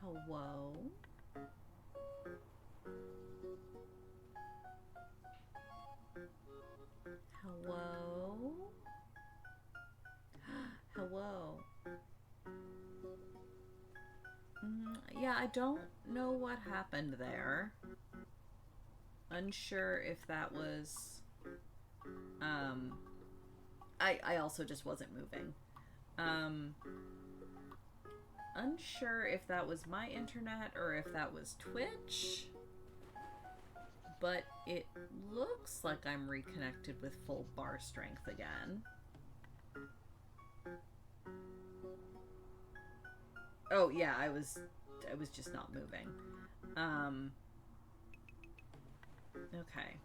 Hello? Hello? Hello? Yeah, I don't know what happened there. Unsure if that was. Um, I also just wasn't moving. Um, Unsure if that was my internet or if that was Twitch. But it looks like I'm reconnected with full bar strength again. Oh yeah, I was just not moving. Okay.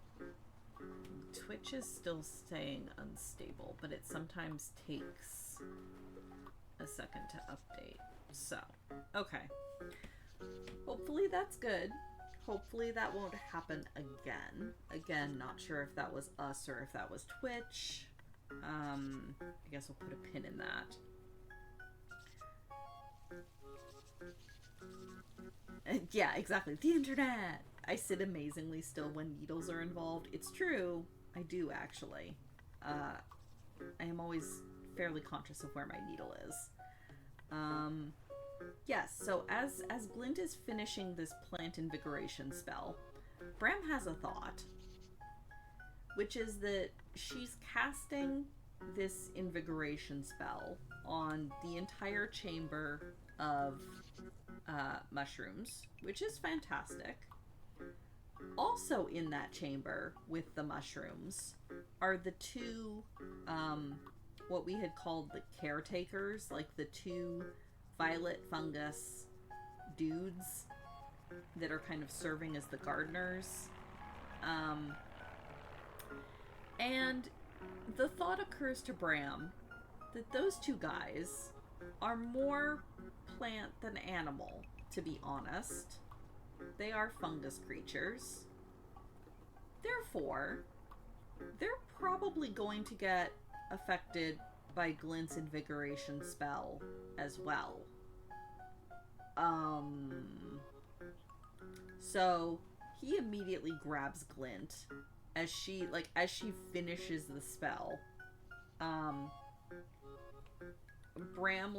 Twitch is still staying unstable, but it sometimes takes a second to update. So, okay. Hopefully that's good. Hopefully that won't happen again. Again, not sure if that was us or if that was Twitch. I guess we'll put a pin in that. Yeah, exactly. The internet. I sit amazingly still when needles are involved. It's true. I do actually. I am always fairly conscious of where my needle is. Yes. So as Glint is finishing this plant invigoration spell, Bram has a thought, which is that she's casting this invigoration spell on the entire chamber of mushrooms, which is fantastic. Also in that chamber with the mushrooms are the two, what we had called the caretakers, like the two violet fungus dudes that are kind of serving as the gardeners. And the thought occurs to Bram that those two guys are more plant than animal, to be honest. They are fungus creatures. Therefore, they're probably going to get affected by Glint's invigoration spell as well. So he immediately grabs Glint as she finishes the spell. Bram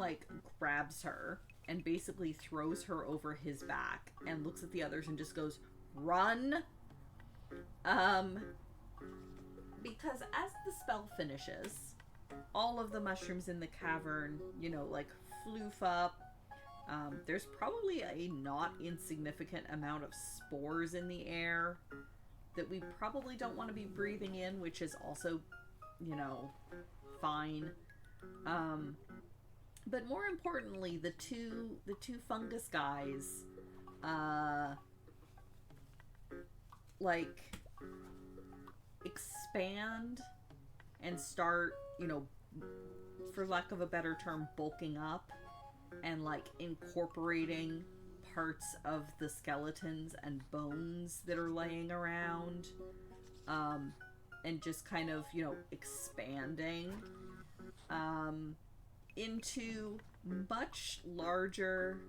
grabs her and basically throws her over his back and looks at the others and just goes, "Run!" Because as the spell finishes, all of the mushrooms in the cavern, floof up. There's probably a not insignificant amount of spores in the air that we probably don't want to be breathing in, which is also, fine. But more importantly, the two fungus guys, expand and start, for lack of a better term, bulking up and incorporating parts of the skeletons and bones that are laying around, and just kind of, expanding into much larger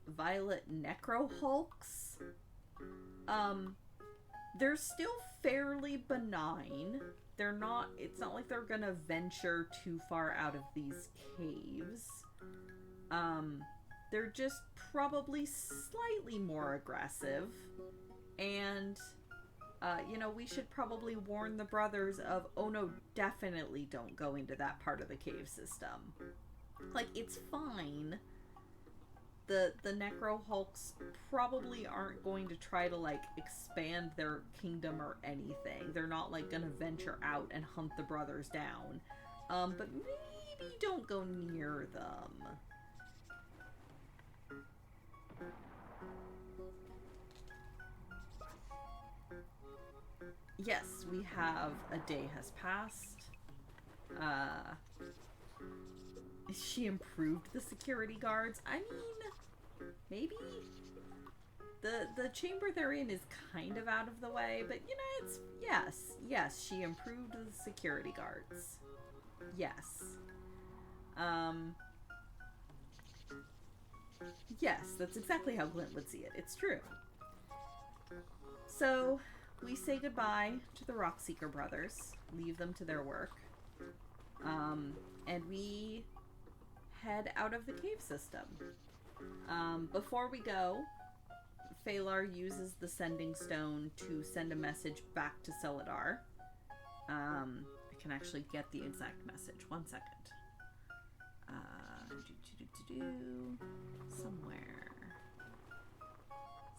violet necro hulks. They're still fairly benign. It's not like they're gonna venture too far out of these caves. They're just probably slightly more aggressive. And, we should probably warn the brothers of, oh no, definitely don't go into that part of the cave system. It's fine, the Necro Hulks probably aren't going to try to like expand their kingdom or anything. They're not like gonna venture out and hunt the brothers down. But maybe don't go near them. Yes, we have a day has passed. She improved the security guards. I mean, maybe the chamber they're in is kind of out of the way, but you know, it's yes, she improved the security guards. Yes. Yes, that's exactly how Glint would see it. It's true. So, we say goodbye to the Rockseeker brothers, leave them to their work, and we head out of the cave system. Before we go, Phalar uses the sending stone to send a message back to Celadar. I can actually get the exact message. 1 second.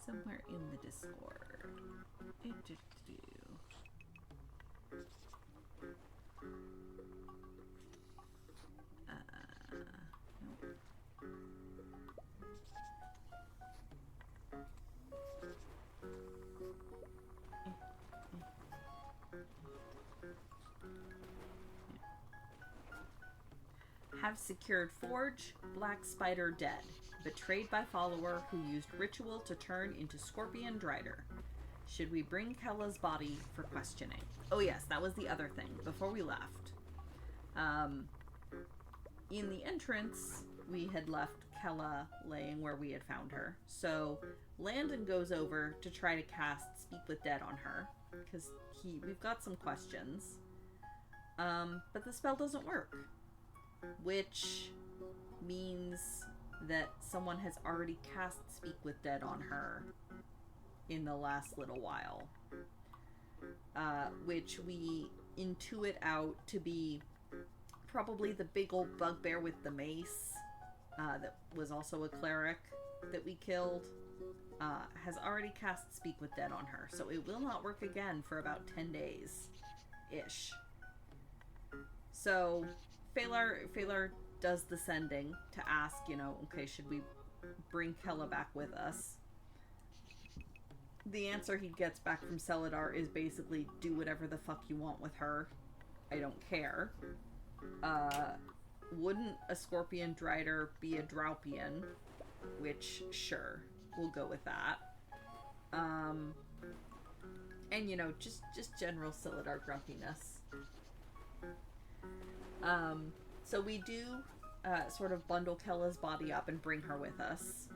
Somewhere in the Discord. Nope. Have secured Forge, Black Spider dead. Betrayed by follower who used ritual to turn into Scorpion Drider. Should we bring Kella's body for questioning? Oh yes, that was the other thing, before we left. In the entrance, we had left Kella laying where we had found her. So Landon goes over to try to cast Speak with Dead on her, because we've got some questions. But the spell doesn't work. Which means that someone has already cast Speak with Dead on her in the last little while. Which we intuit out to be probably the big old bugbear with the mace, that was also a cleric that we killed, has already cast Speak with Dead on her. So it will not work again for about 10 days-ish. So Phalar does the sending to ask, you know, okay, should we bring Kella back with us? The answer he gets back from Celadar is basically, do whatever the fuck you want with her. I don't care. Wouldn't a Scorpion Drider be a Draupian? Which, sure, we'll go with that. And, you know, just general Celadar grumpiness. So we do sort of bundle Kella's body up and bring her with us.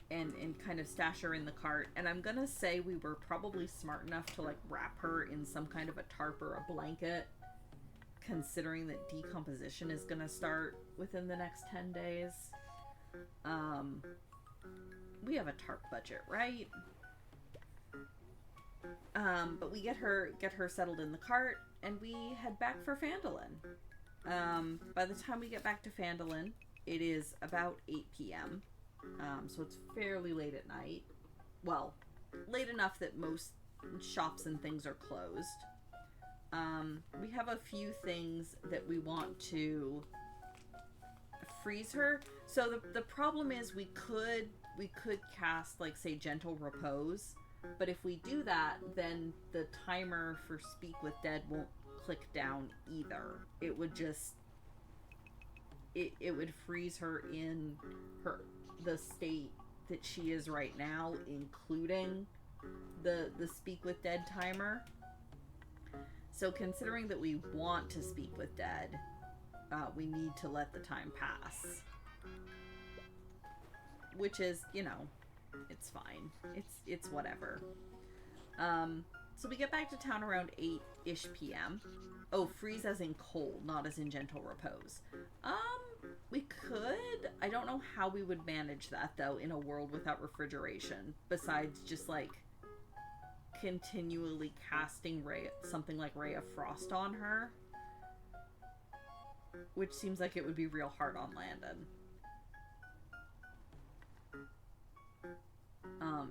And kind of stash her in the cart. And I'm gonna say we were probably smart enough to like wrap her in some kind of a tarp or a blanket, considering that decomposition is gonna start within the next 10 days. We have a tarp budget, right? But we get her settled in the cart, and we head back for Phandalin. By the time we get back to Phandalin, it is about 8 p.m. So it's fairly late at night. Well, late enough that most shops and things are closed. We have a few things that we want to freeze her. So the problem is we could cast, like, say, Gentle Repose. But if we do that, then the timer for Speak with Dead won't click down either. It would just... It would freeze her in the state that she is right now, including the Speak with Dead timer. So considering that we want to Speak with Dead, we need to let the time pass. Which is, you know... It's fine. It's whatever. So we get back to town around 8-ish p.m. Oh, freeze as in cold, not as in Gentle Repose. We could. I don't know how we would manage that, though, in a world without refrigeration. Besides just, like, continually casting something like Ray of Frost on her. which seems like it would be real hard on Landon.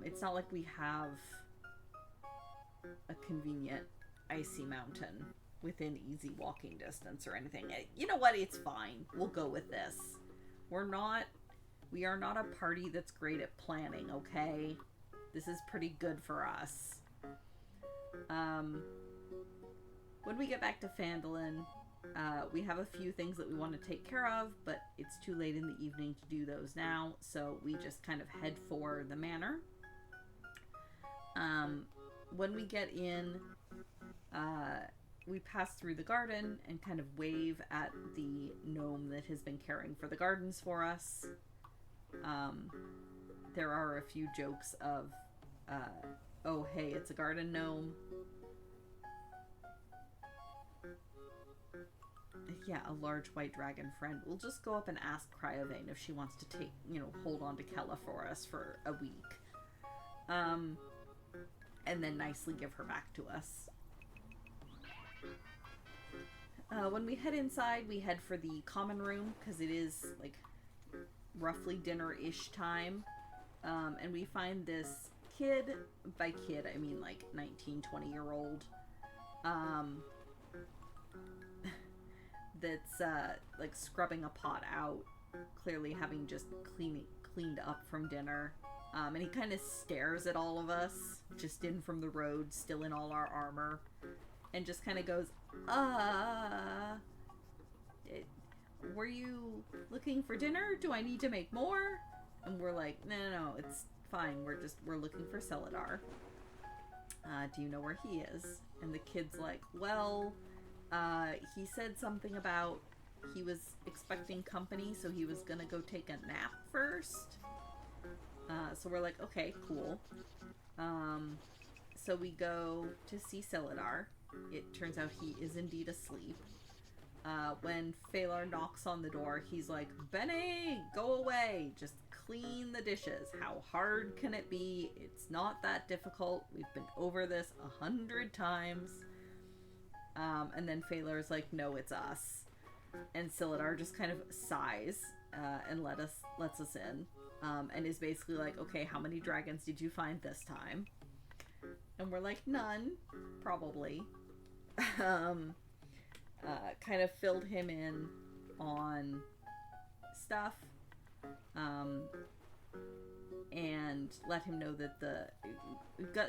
It's not like we have a convenient icy mountain within easy walking distance or anything. You know what? It's fine. We'll go with this. We are not a party that's great at planning, okay? This is pretty good for us. When we get back to Phandalin, we have a few things that we want to take care of, but it's too late in the evening to do those now, so we just kind of head for the manor. When we get in, we pass through the garden and kind of wave at the gnome that has been caring for the gardens for us. There are a few jokes of, oh hey, it's a garden gnome. Yeah, a large white dragon friend. We'll just go up and ask Cryovane if she wants to take, hold on to Kella for us for a week. And then nicely give her back to us. When we head inside, we head for the common room, because it is, like, roughly dinner-ish time. And we find this kid, by kid I mean like 19, 20-year-old, that's, like, scrubbing a pot out, clearly having just cleaned up from dinner. And he kind of stares at all of us, just in from the road, still in all our armor, and just kind of goes, were you looking for dinner? Do I need to make more? And we're like, no, it's fine. We're looking for Celadar. Do you know where he is? And the kid's like, well, he said something about he was expecting company, so he was gonna go take a nap first. So we're like, okay, cool. So we go to see Celadar. It turns out he is indeed asleep. When Phalar knocks on the door, he's like, Benny, go away. Just clean the dishes. How hard can it be? It's not that difficult. We've been over this 100 times. And then Phalar's like, no, it's us. And Celadar just kind of sighs and lets us in. And is basically like, okay, how many dragons did you find this time? And we're like, none, probably. Kind of filled him in on stuff, and let him know that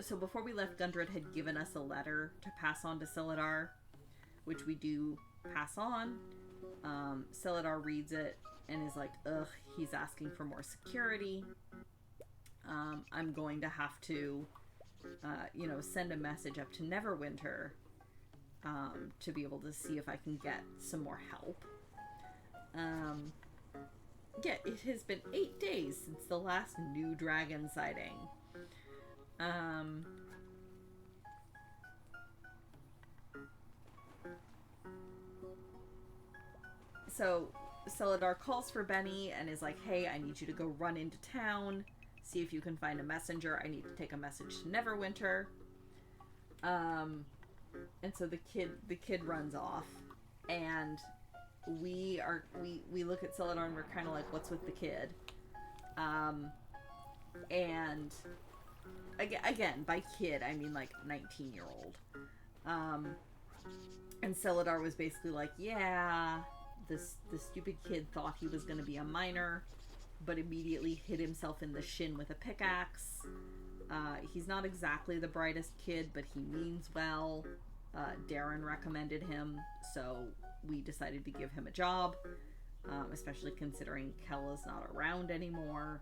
so before we left, Gundred had given us a letter to pass on to Celadar, which we do pass on. Celadar reads it and is like, ugh, he's asking for more security. I'm going to have to, send a message up to Neverwinter to be able to see if I can get some more help. Yeah, it has been 8 days since the last new dragon sighting. So Celadar calls for Benny and is like, hey, I need you to go run into town, see if you can find a messenger. I need to take a message to Neverwinter. And so the kid runs off, and we look at Celadar and we're kind of like, what's with the kid? And again, by kid I mean like 19-year-old. And Celadar was basically like, yeah, the stupid kid thought he was going to be a miner, but immediately hit himself in the shin with a pickaxe. He's not exactly the brightest kid, but he means well. Darren recommended him, so we decided to give him a job, especially considering Kella's not around anymore.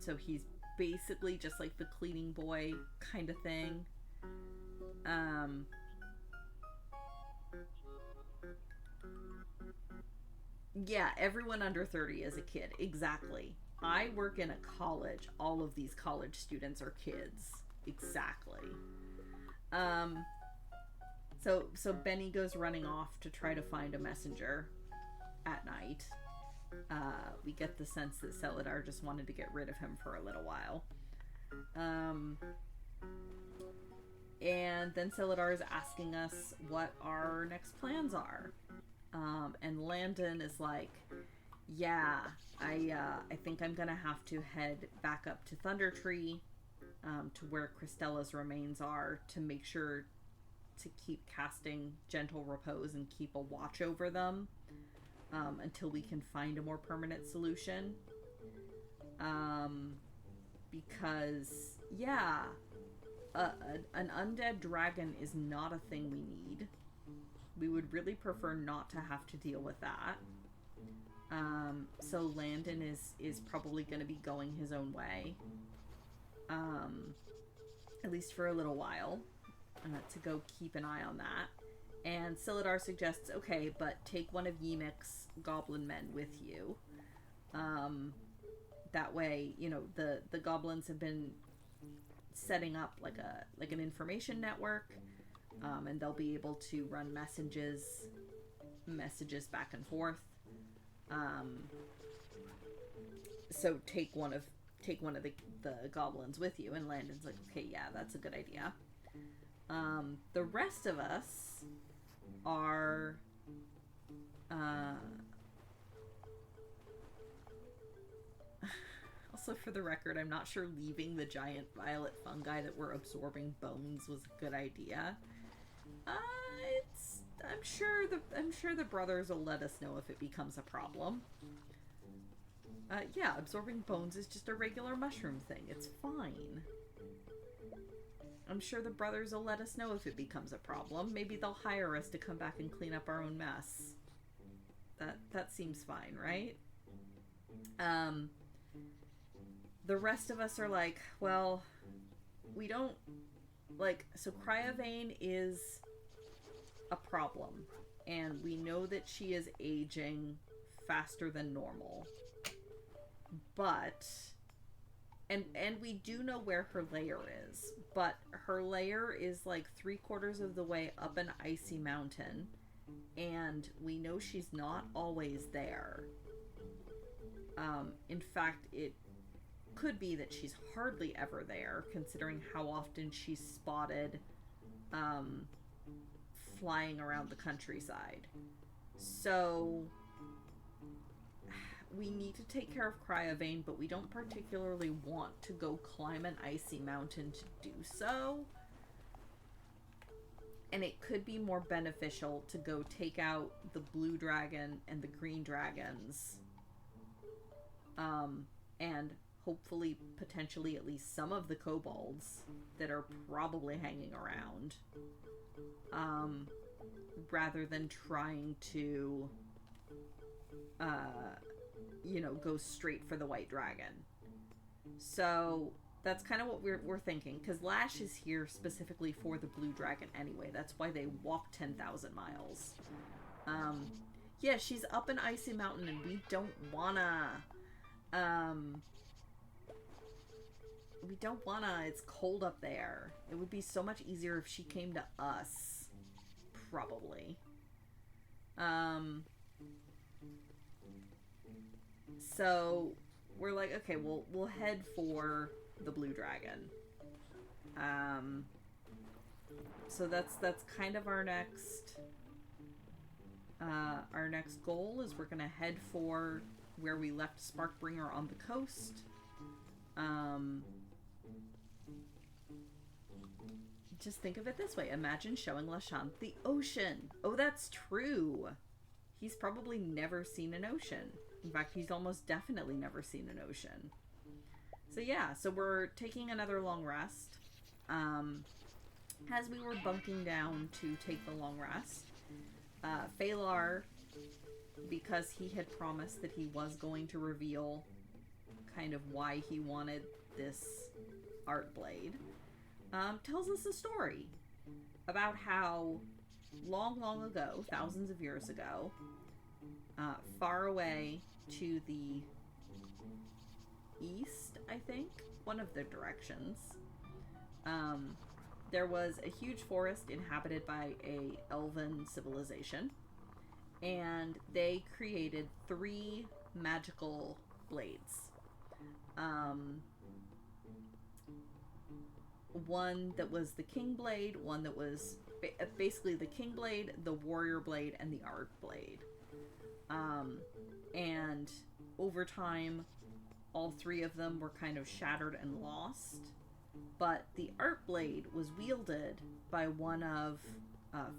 So he's basically just like the cleaning boy kind of thing. Yeah, everyone under 30 is a kid. Exactly. I work in a college. All of these college students are kids. Exactly. So Benny goes running off to try to find a messenger at night. We get the sense that Celadar just wanted to get rid of him for a little while. And then Celadar is asking us what our next plans are. And Landon is like, yeah, I think I'm gonna have to head back up to Thunder Tree, to where Kristella's remains are, to make sure to keep casting Gentle Repose and keep a watch over them, until we can find a more permanent solution. Because, yeah, an undead dragon is not a thing we need. We would really prefer not to have to deal with that. So Landon is probably going to be going his own way. At least for a little while. To go keep an eye on that. And Celadar suggests, okay, but take one of Ymek's goblin men with you. That way, you know, the goblins have been setting up like an information network, and they'll be able to run messages back and forth. So take one of the goblins with you. And Landon's like, okay, yeah, that's a good idea. The rest of us are also, for the record, I'm not sure leaving the giant violet fungi that were absorbing bones was a good idea. I'm sure the brothers will let us know if it becomes a problem. Yeah, absorbing bones is just a regular mushroom thing. It's fine. I'm sure the brothers will let us know if it becomes a problem. Maybe they'll hire us to come back and clean up our own mess. That seems fine, right? The rest of us are like, well, we don't, like, so Cryovane is a problem, and we know that she is aging faster than normal. But, and we do know where her lair is, but her lair is like 3/4 of the way up an icy mountain, and we know she's not always there. In fact, it could be that she's hardly ever there, considering how often she's spotted flying around the countryside. So we need to take care of Cryovane, but we don't particularly want to go climb an icy mountain to do so. And it could be more beneficial to go take out the blue dragon and the green dragons, and hopefully, potentially, at least some of the kobolds that are probably hanging around, rather than trying to, go straight for the white dragon. So that's kind of what we're thinking, because Lash is here specifically for the blue dragon anyway. That's why they walk 10,000 miles. Yeah, she's up an icy mountain, and we don't wanna. It's cold up there. It would be so much easier if she came to us. Probably. So we're like, okay, we'll head for the blue dragon. So that's kind of our next goal is we're gonna head for where we left Sparkbringer on the coast. Just think of it this way. Imagine showing Lashant the ocean. Oh, that's true. He's probably never seen an ocean. In fact, he's almost definitely never seen an ocean. So yeah, so we're taking another long rest. As we were bunking down to take the long rest, Phalar, because he had promised that he was going to reveal kind of why he wanted this art blade, tells us a story about how long ago, thousands of years ago, far away to the east, I think, one of the directions, there was a huge forest inhabited by a elven civilization, and they created 3 magical blades. one that was the King Blade, one that was basically the King Blade, the Warrior Blade, and the Art Blade. And over time, all three of them were kind of shattered and lost. But the Art Blade was wielded by one of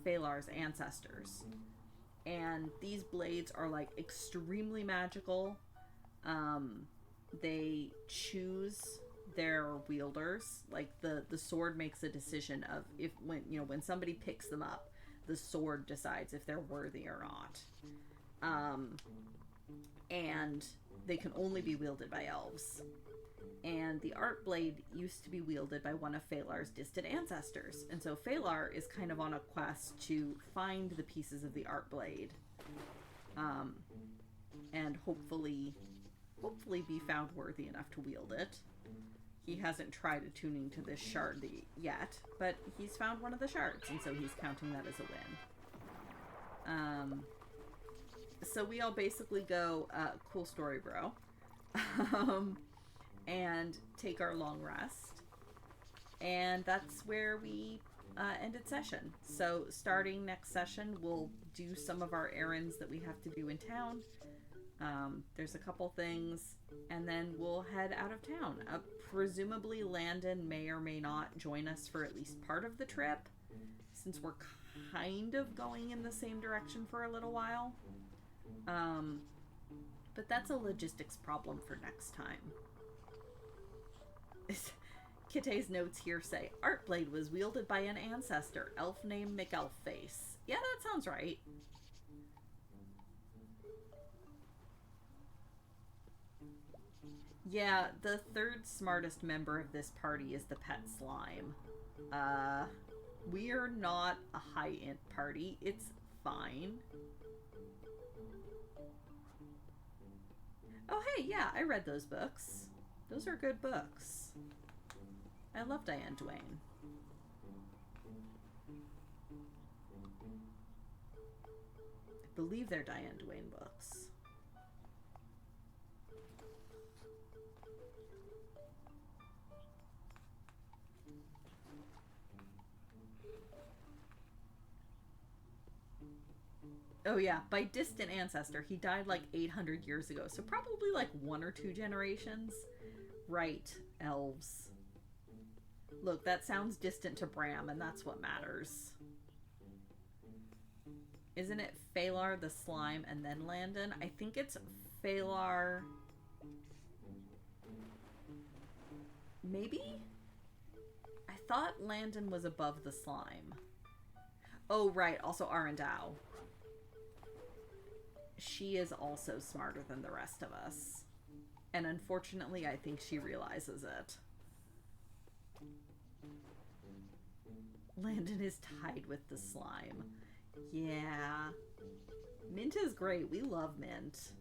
Phalar's ancestors. And these blades are like extremely magical. They choose their wielders. Like the sword makes a decision of if when somebody picks them up, the sword decides if they're worthy or not. And they can only be wielded by elves. And the Art Blade used to be wielded by one of Phalar's distant ancestors. And so Phalar is kind of on a quest to find the pieces of the Art Blade. And hopefully be found worthy enough to wield it. He hasn't tried attuning to this shard yet, but he's found one of the shards, and so he's counting that as a win. So we all basically go, cool story, bro. And take our long rest. And that's where we ended session. So starting next session, we'll do some of our errands that we have to do in town. There's a couple things, and then we'll head out of town. Presumably Landon may or may not join us for at least part of the trip, since we're kind of going in the same direction for a little while. But that's a logistics problem for next time. Kitte's notes here say, Art Blade was wielded by an ancestor, elf named McElfface. Yeah, that sounds right. Yeah, the third smartest member of this party is the pet slime. We're not a high int party. It's fine. Oh, hey, yeah, I read those books. Those are good books. I love Diane Duane. I believe they're Diane Duane books. Oh yeah, by distant ancestor, he died like 800 years ago, so probably like 1 or 2 generations. Right, elves. Look, that sounds distant to Bram, and that's what matters. Isn't it Phalar the slime and then Landon? I think it's Phalar... Maybe? I thought Landon was above the slime. Oh, right, also Arendelle. She is also smarter than the rest of us. And unfortunately, I think she realizes it. Landon is tied with the slime. Yeah. Mint is great. We love Mint.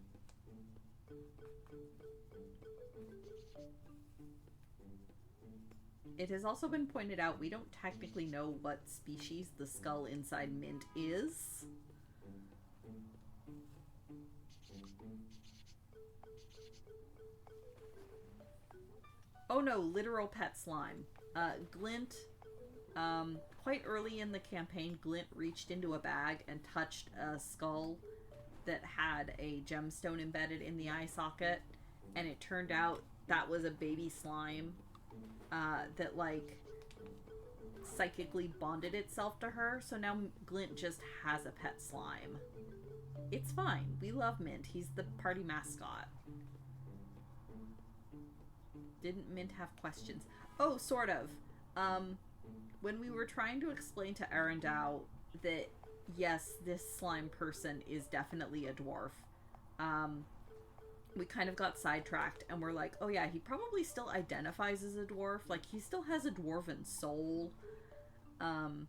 It has also been pointed out we don't technically know what species the skull inside Mint is. Oh no, literal pet slime. Glint, quite early in the campaign, Glint reached into a bag and touched a skull that had a gemstone embedded in the eye socket, and it turned out that was a baby slime that, like, psychically bonded itself to her, so now Glint just has a pet slime. It's fine. We love Mint. He's the party mascot. Didn't Mint have questions? Oh, sort of. When we were trying to explain to Arendelle that, yes, this slime person is definitely a dwarf, we kind of got sidetracked and we're like, oh yeah, he probably still identifies as a dwarf. Like, he still has a dwarven soul. And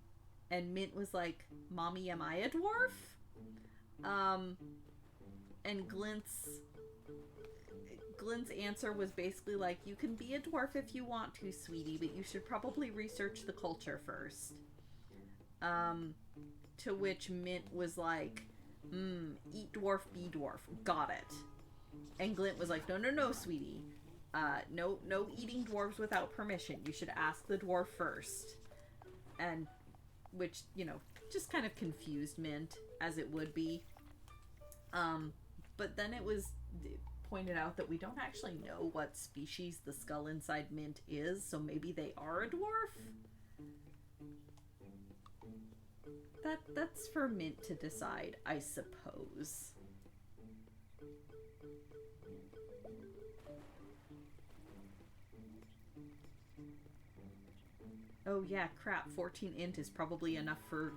Mint was like, Mommy, am I a dwarf? And Glint's answer was basically like, you can be a dwarf if you want to, sweetie, but you should probably research the culture first. To which Mint was like, eat dwarf, be dwarf. Got it. And Glint was like, no, sweetie. No eating dwarves without permission. You should ask the dwarf first. And, which, you know, just kind of confused Mint, as it would be. But then it was pointed out that we don't actually know what species the skull inside Mint is, so maybe they are a dwarf? That's for Mint to decide, I suppose. Oh yeah, crap, 14 int is probably enough for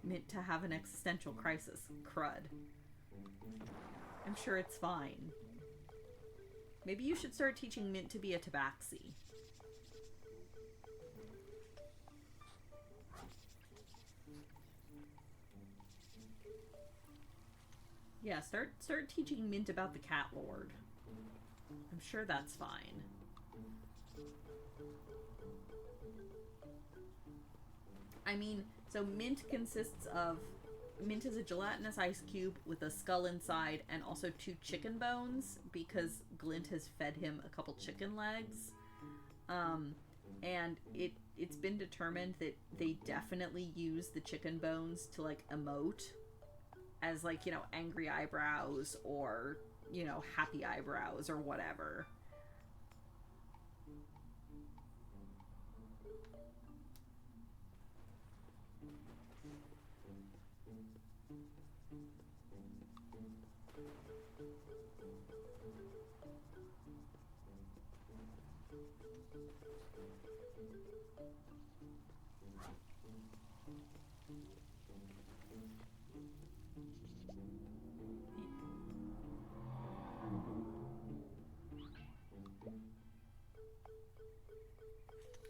Mint to have an existential crisis. Crud. I'm sure it's fine. Maybe you should start teaching Mint to be a tabaxi. Yeah, start teaching Mint about the Cat Lord. I'm sure that's fine. I mean, so Mint consists of... Mint is a gelatinous ice cube with a skull inside and also 2 chicken bones because Glint has fed him a couple chicken legs. And it's been determined that they definitely use the chicken bones to, like, emote as, like, you know, angry eyebrows or, you know, happy eyebrows or whatever.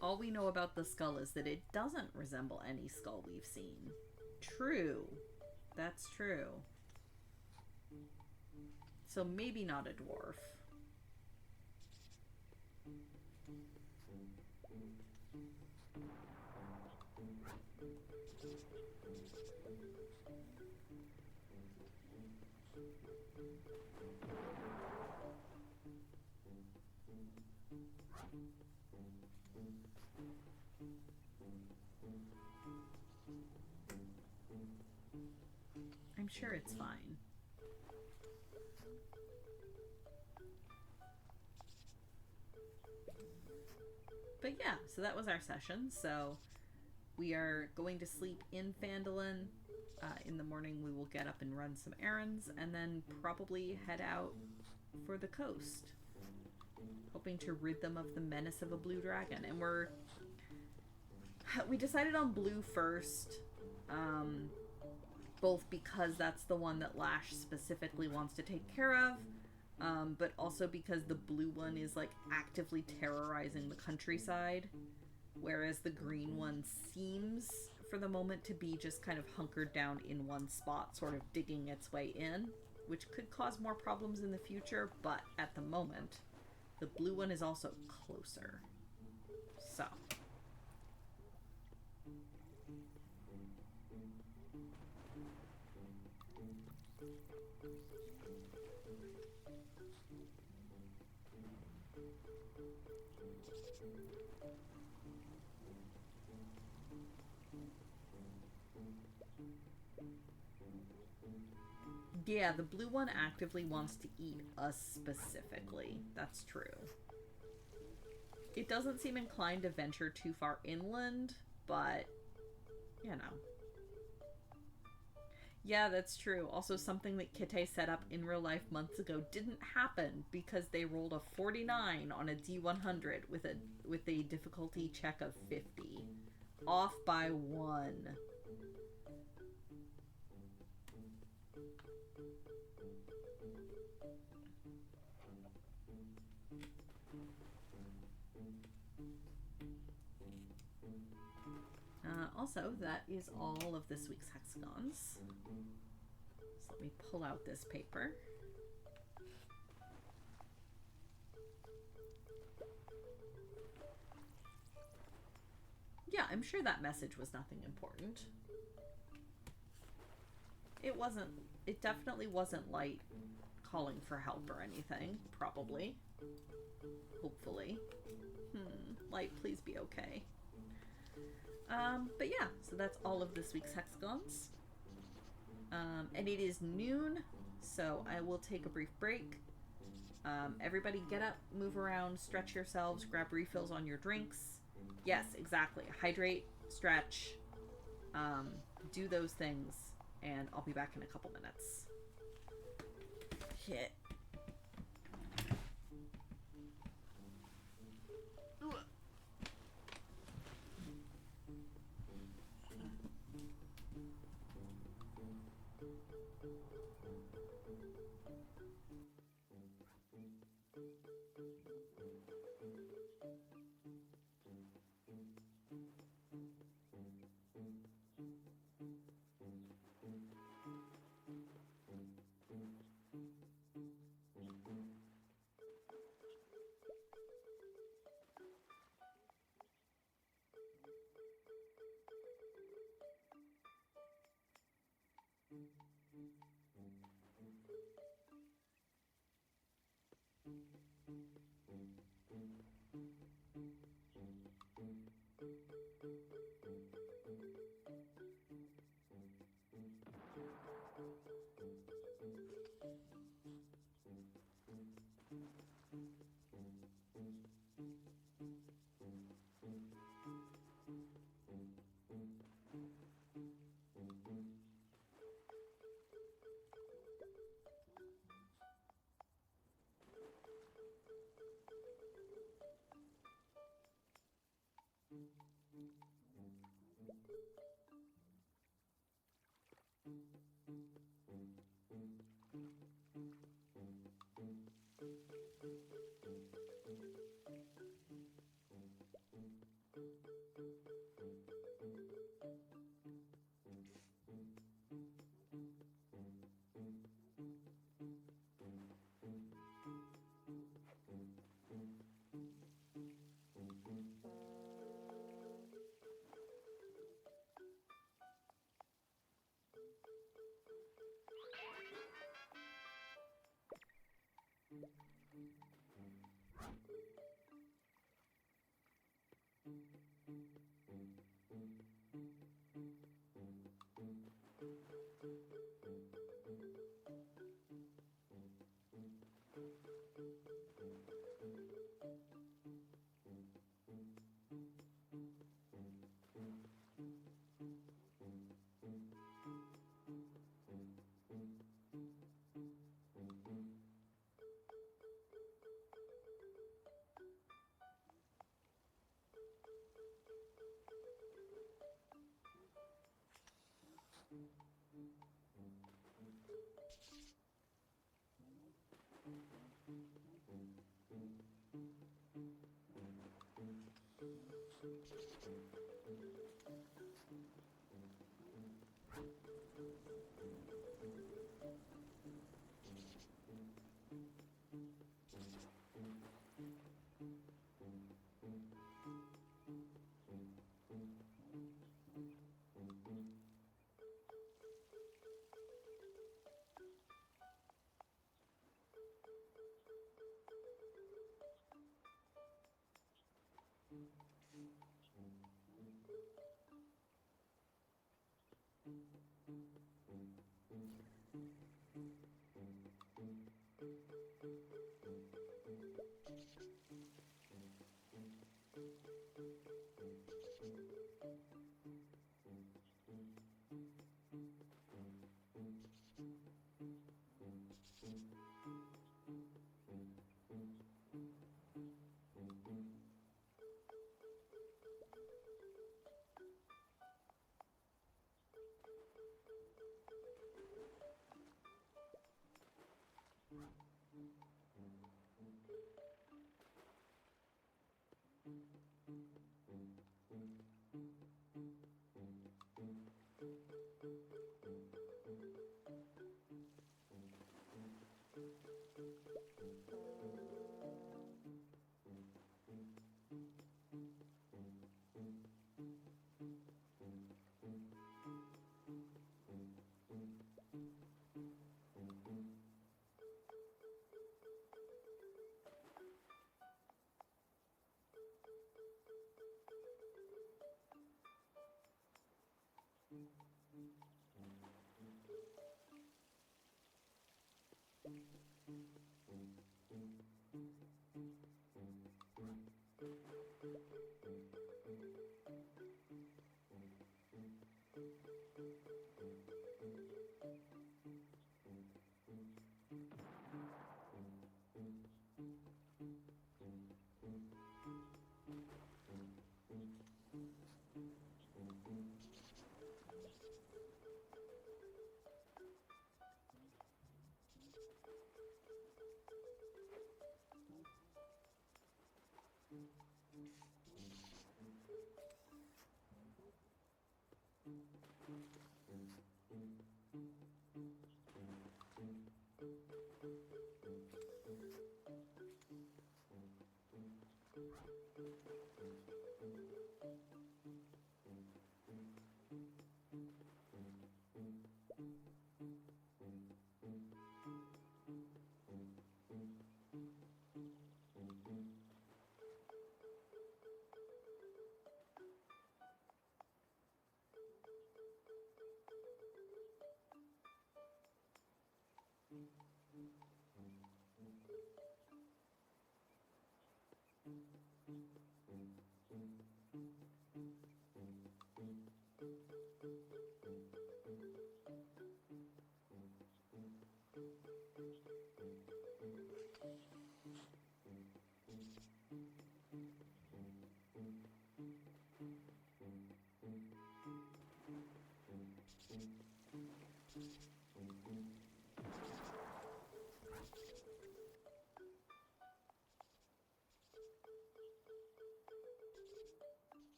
All we know about the skull is that it doesn't resemble any skull we've seen. True. That's true. So maybe not a dwarf. I'm sure it's fine. But yeah, so that was our session. So we are going to sleep in Phandalin. In the morning we will get up and run some errands and then probably head out for the coast, hoping to rid them of the menace of a blue dragon. And we decided on blue first, both because that's the one that Lash specifically wants to take care of, but also because the blue one is, like, actively terrorizing the countryside, whereas the green one seems, for the moment, to be just kind of hunkered down in one spot, sort of digging its way in, which could cause more problems in the future, but at the moment, the blue one is also closer. So... yeah, the blue one actively wants to eat us specifically. That's true. It doesn't seem inclined to venture too far inland, but, you know. Yeah, that's true. Also, something that Kite set up in real life months ago didn't happen because they rolled a 49 on a D100 with a difficulty check of 50. Off by 1. Also, that is all of this week's hexagons. So let me pull out this paper. Yeah, I'm sure that message was nothing important. It definitely wasn't Light calling for help or anything, probably. But yeah, so that's all of this week's hexagons. And it is noon, so I will take a brief break. Everybody get up, move around, stretch yourselves, grab refills on your drinks. Yes, exactly. Hydrate, stretch, do those things, and I'll be back in a couple minutes. Hit.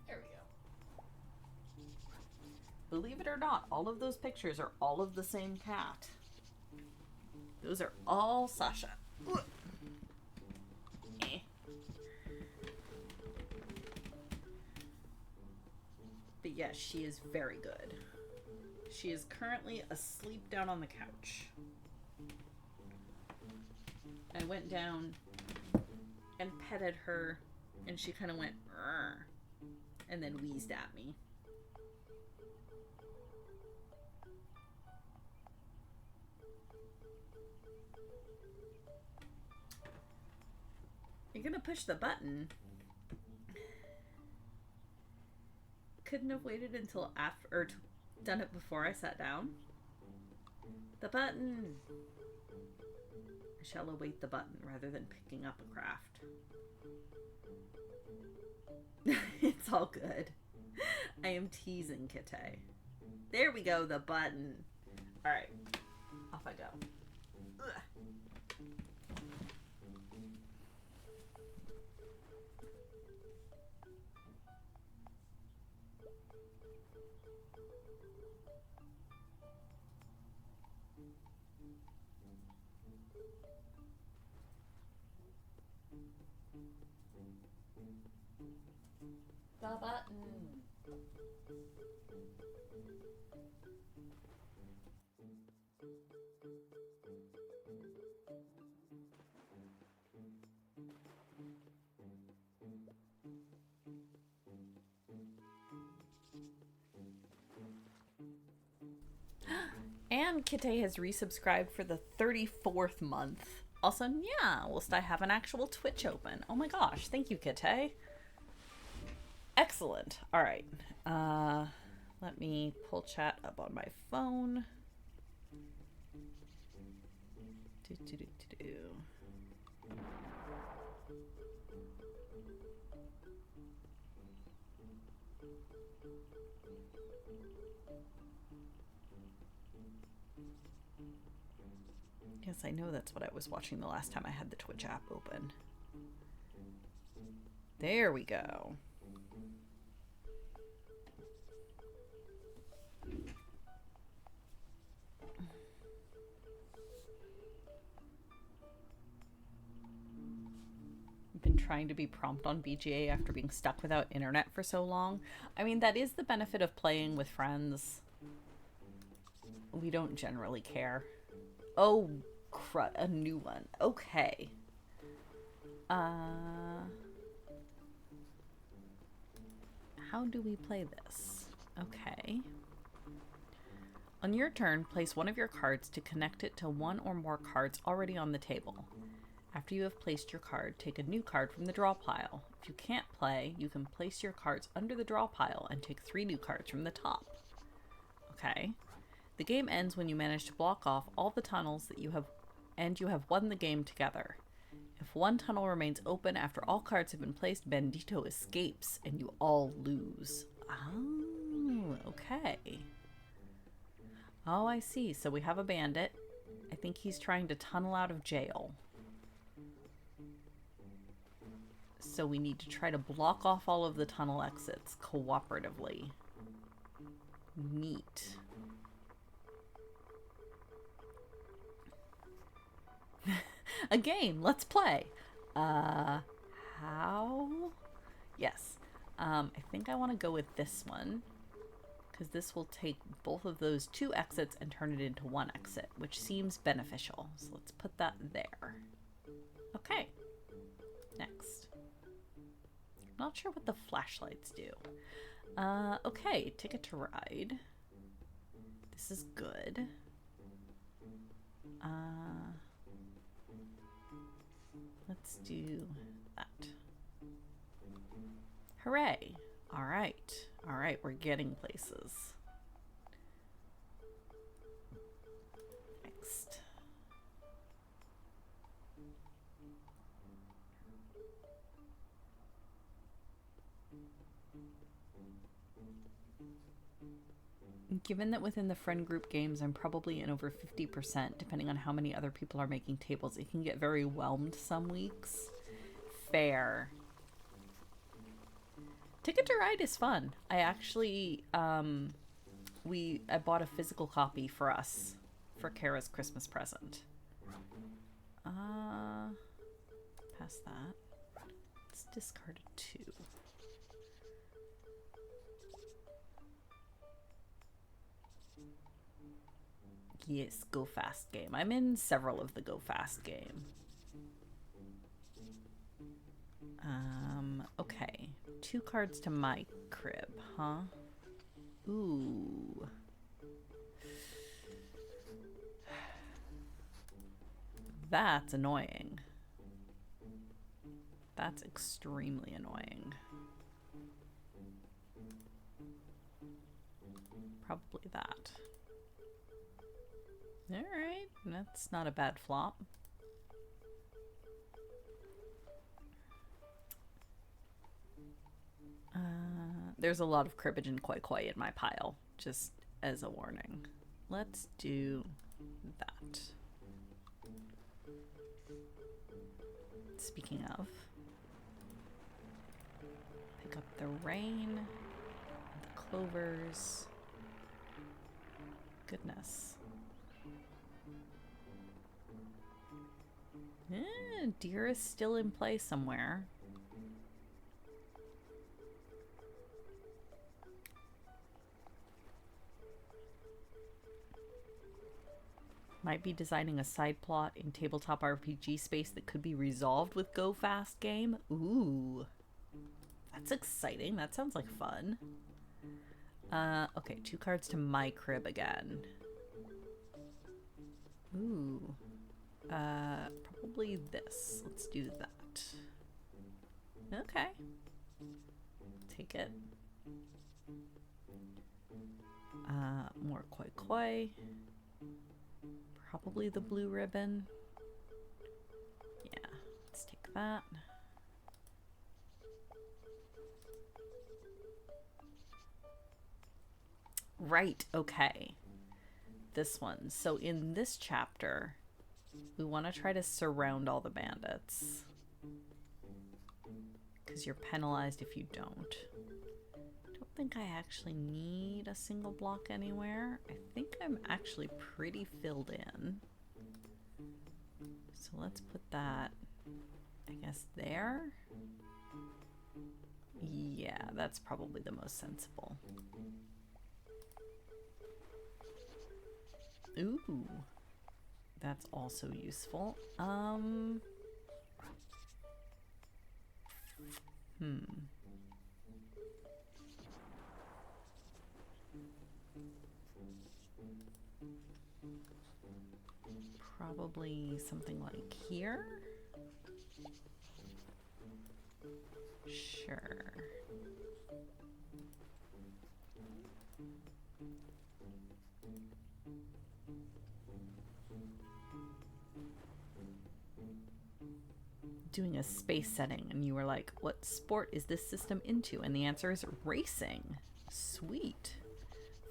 There we go. Believe it or not, all of those pictures are all of the same cat. Those are all Sasha. Eh. But yes, she is very good. She is currently asleep down on the couch. I went down and petted her, and she kind of went, "Rrr," and then wheezed at me. You're gonna push the button. Couldn't have waited until after, or done it before I sat down. The button. I shall await the button rather than picking up a craft. It's all good. I am teasing Kite. There we go, the button. Alright, off I go. Ugh. The button. And Kite has resubscribed for the 34th month. Also, yeah, whilst I have an actual Twitch open. Oh my gosh, thank you, Kite. Excellent. All right. Let me pull chat up on my phone. Yes, I know that's what I was watching the last time I had the Twitch app open. There we go. Been trying to be prompt on BGA after being stuck without internet for so long. I mean, that is the benefit of playing with friends. We don't generally care. Oh, crud, a new one. Okay. How do we play this? Okay. On your turn, place one of your cards to connect it to one or more cards already on the table. After you have placed your card, take a new card from the draw pile. If you can't play, you can place your cards under the draw pile and take 3 new cards from the top. Okay. The game ends when you manage to block off all the tunnels that you have, and you have won the game together. If one tunnel remains open after all cards have been placed, Bandito escapes and you all lose. Oh, okay. Oh, I see. So we have a bandit. I think he's trying to tunnel out of jail. So we need to try to block off all of the tunnel exits cooperatively. Neat. A game. Let's play. How? Yes. I think I want to go with this one, because this will take both of those 2 exits and turn it into 1 exit, which seems beneficial. So let's put that there. Okay. Next. Not sure what the flashlights do. Okay, Ticket to Ride. This is good. Let's do that. Hooray! All right, we're getting places. Next. Given that within the friend group games I'm probably in over 50%, depending on how many other people are making tables, it can get very whelmed some weeks. Fair. Ticket to Ride is fun. I actually, I bought a physical copy for us for Kara's Christmas present. Past that. Let's discard a 2. Yes, Go Fast game. I'm in several of the Go Fast game. Okay. 2 cards to my crib, huh? Ooh. That's annoying. That's extremely annoying. Probably that. Alright, that's not a bad flop. There's a lot of cribbage and koi koi in my pile, just as a warning. Let's do that. Speaking of, pick up the rain, the clovers. Goodness. Deer is still in play somewhere. Might be designing a side plot in tabletop RPG space that could be resolved with Go Fast game. Ooh. That's exciting. That sounds like fun. Okay, 2 cards to my crib again. Ooh. Probably this. Let's do that. Okay. Take it. More koi koi. Probably the blue ribbon. Yeah, let's take that. Right, okay. This one. So in this chapter, we want to try to surround all the bandits. Because you're penalized if you don't. I don't think I actually need a single block anywhere. I think I'm actually pretty filled in. So let's put that, I guess, there. Yeah, that's probably the most sensible. Ooh, that's also useful. Probably something like here. Sure. Doing a space setting, and you were like, what sport is this system into? And the answer is racing. Sweet.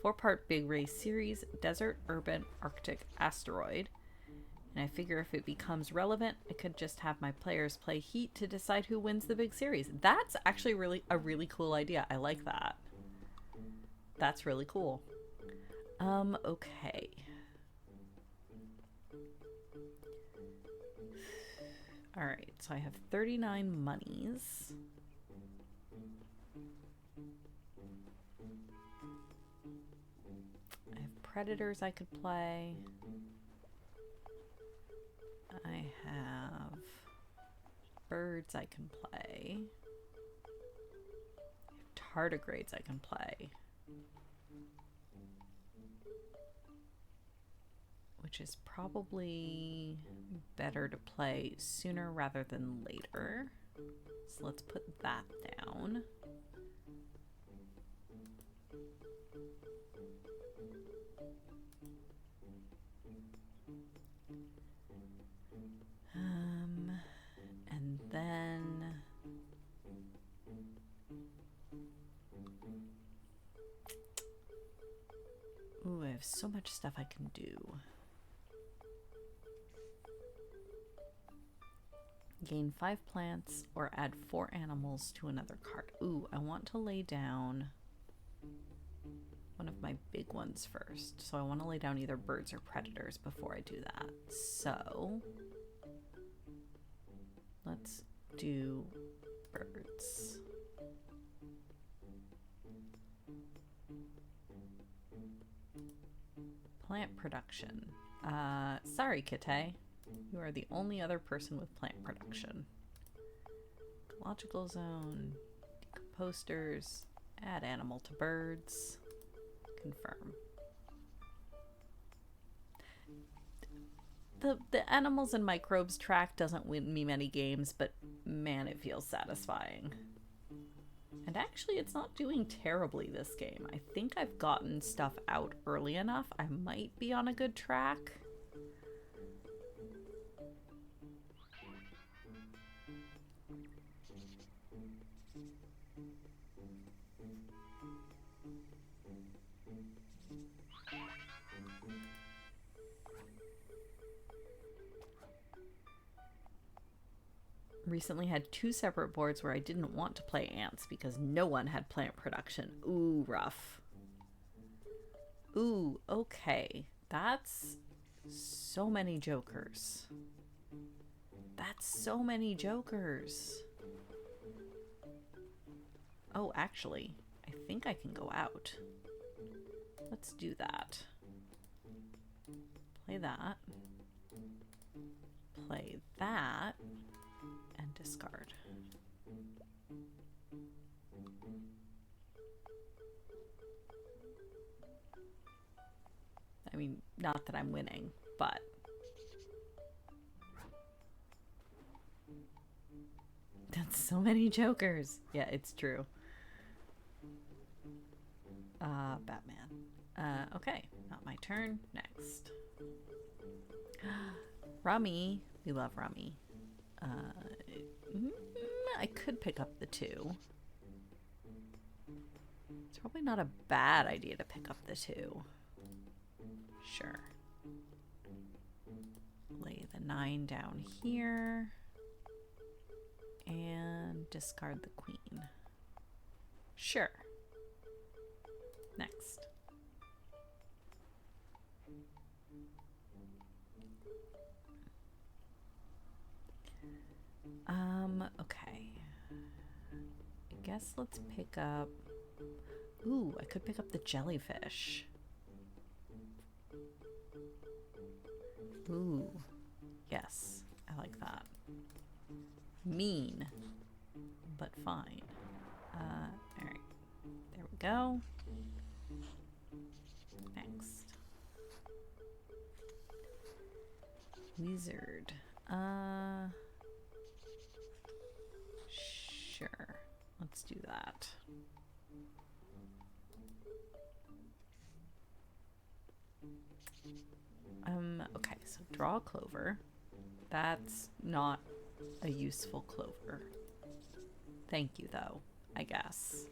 4-part big race series: desert, urban, arctic, asteroid. And I figure if it becomes relevant, I could just have my players play heat to decide who wins the big series. That's actually a really cool idea. I like that. That's really cool. Okay. All right, so I have 39 monies. I have predators I could play. I have birds I can play. I have tardigrades I can play. Which is probably better to play sooner rather than later. So let's put that down. And then ooh, I have so much stuff I can do. Gain 5 plants or add 4 animals to another card. Ooh, I want to lay down one of my big ones first. So I want to lay down either birds or predators before I do that. So let's do birds. Plant production. Sorry, Kite. You are the only other person with plant production. Ecological zone. Decomposters. Add animal to birds. Confirm. The animals and microbes track doesn't win me many games, but man, it feels satisfying. And actually, it's not doing terribly this game. I think I've gotten stuff out early enough. I might be on a good track. Recently had 2 separate boards where I didn't want to play ants because no one had plant production. Ooh, rough. Ooh, okay. That's so many jokers. That's so many jokers. Oh, actually, I think I can go out. Let's do that. Play that. Play that. And discard. I mean, not that I'm winning, but So many jokers. Yeah, it's true. Batman. Okay, not my turn. Next. Rummy. We love Rummy. I could pick up the 2. It's probably not a bad idea to pick up the 2. Sure. Lay the 9 down here. And discard the queen. Sure. Next. Okay. I guess let's pick up... Ooh, I could pick up the jellyfish. Ooh. Yes, I like that. Mean, but fine. Alright. There we go. Next. Wizard. Sure. Let's do that. Okay, so draw a clover. That's not a useful clover. Thank you, though, I guess.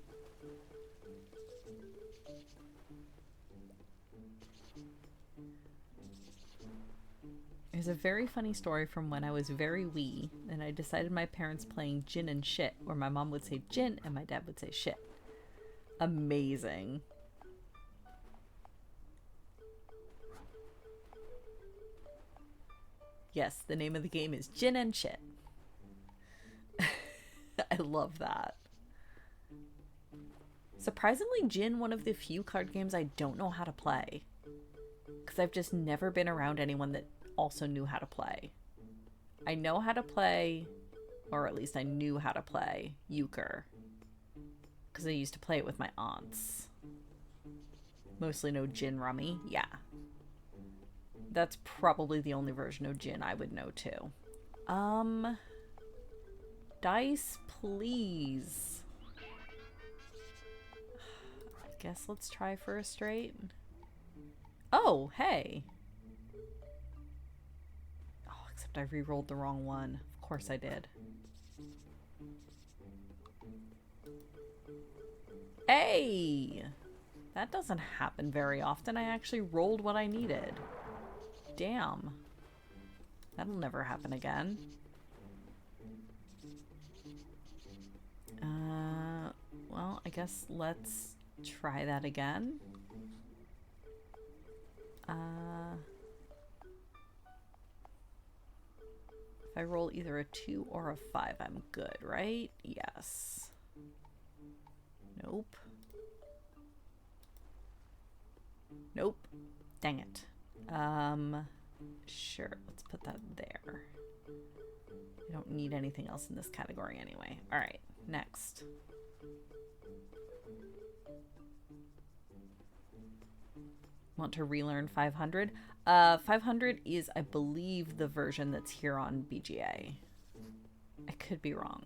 There's a very funny story from when I was very wee, and I decided my parents playing gin and shit, where my mom would say gin and my dad would say shit. Amazing. Yes, the name of the game is Gin and Shit. I love that. Surprisingly, Gin, one of the few card games I don't know how to play. Because I've just never been around anyone that also knew how to play. I know how to play, or at least I knew how to play, Euchre. Because I used to play it with my aunts. Mostly know Gin Rummy, yeah. That's probably the only version of Gin I would know too. Dice, please. I guess let's try for a straight. Oh, hey. Oh, except I re-rolled the wrong one. Of course I did. Hey! That doesn't happen very often. I actually rolled what I needed. Damn. That'll never happen again. Well, I guess let's try that again. If I roll either a 2 or a 5, I'm good, right? Yes. Nope. Nope. Dang it. Sure, let's put that there. I don't need anything else in this category anyway. Alright, next. Want to relearn 500? 500 is, I believe, the version that's here on BGA. I could be wrong.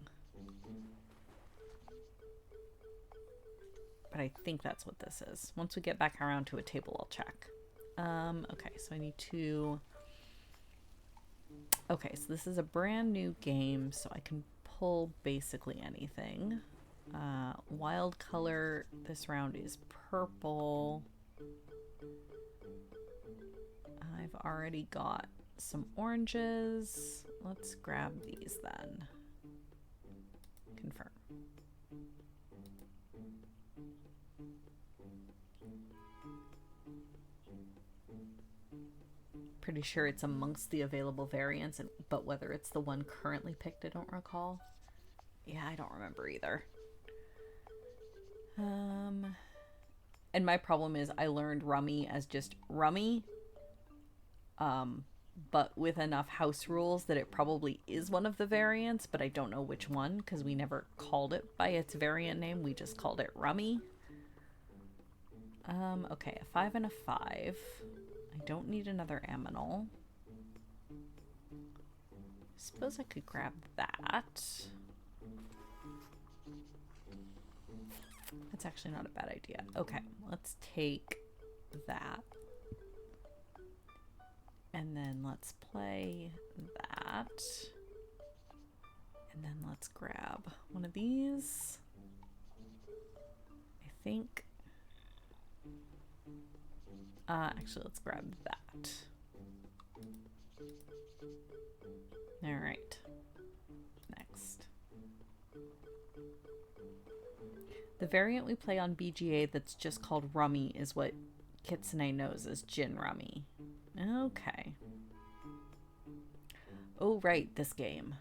But I think that's what this is. Once we get back around to a table, I'll check. Okay, so I need to... Okay, so this is a brand new game, so I can pull basically anything. Wild color this round is purple. I've already got some oranges. Let's grab these then. Confirm. Pretty sure it's amongst the available variants, but whether it's the one currently picked, I don't recall. Yeah, I don't remember either. And my problem is I learned Rummy as just Rummy, but with enough house rules that it probably is one of the variants, but I don't know which one because we never called it by its variant name. We just called it Rummy. Okay, a 5 and a 5. I don't need another aminal. Suppose I could grab that. That's actually not a bad idea. Okay, let's take that. And then let's play that. And then let's grab one of these. I think. Actually, let's grab that. All right. Next. The variant we play on BGA that's just called Rummy is what Kitsune knows as Gin Rummy. Okay. Oh, right, this game.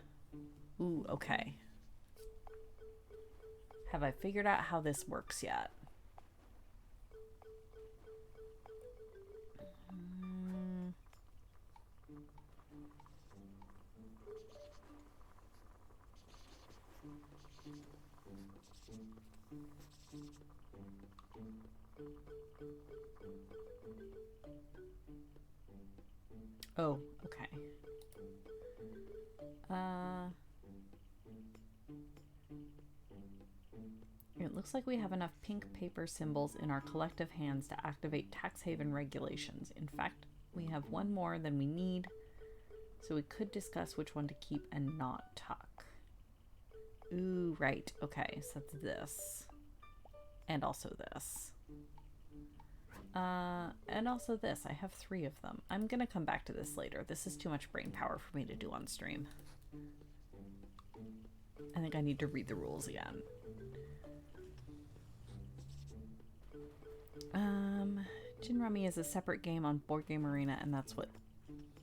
Ooh, okay. Have I figured out how this works yet? Oh, okay. It looks like we have enough pink paper symbols in our collective hands to activate tax haven regulations. In fact, we have one more than we need, so we could discuss which one to keep and not tuck. Ooh, right. Okay, so that's this. And also this. And also this. I have 3 of them. I'm gonna come back to this later. This is too much brain power for me to do on stream. I think I need to read the rules again. Gin Rummy is a separate game on Board Game Arena, and that's what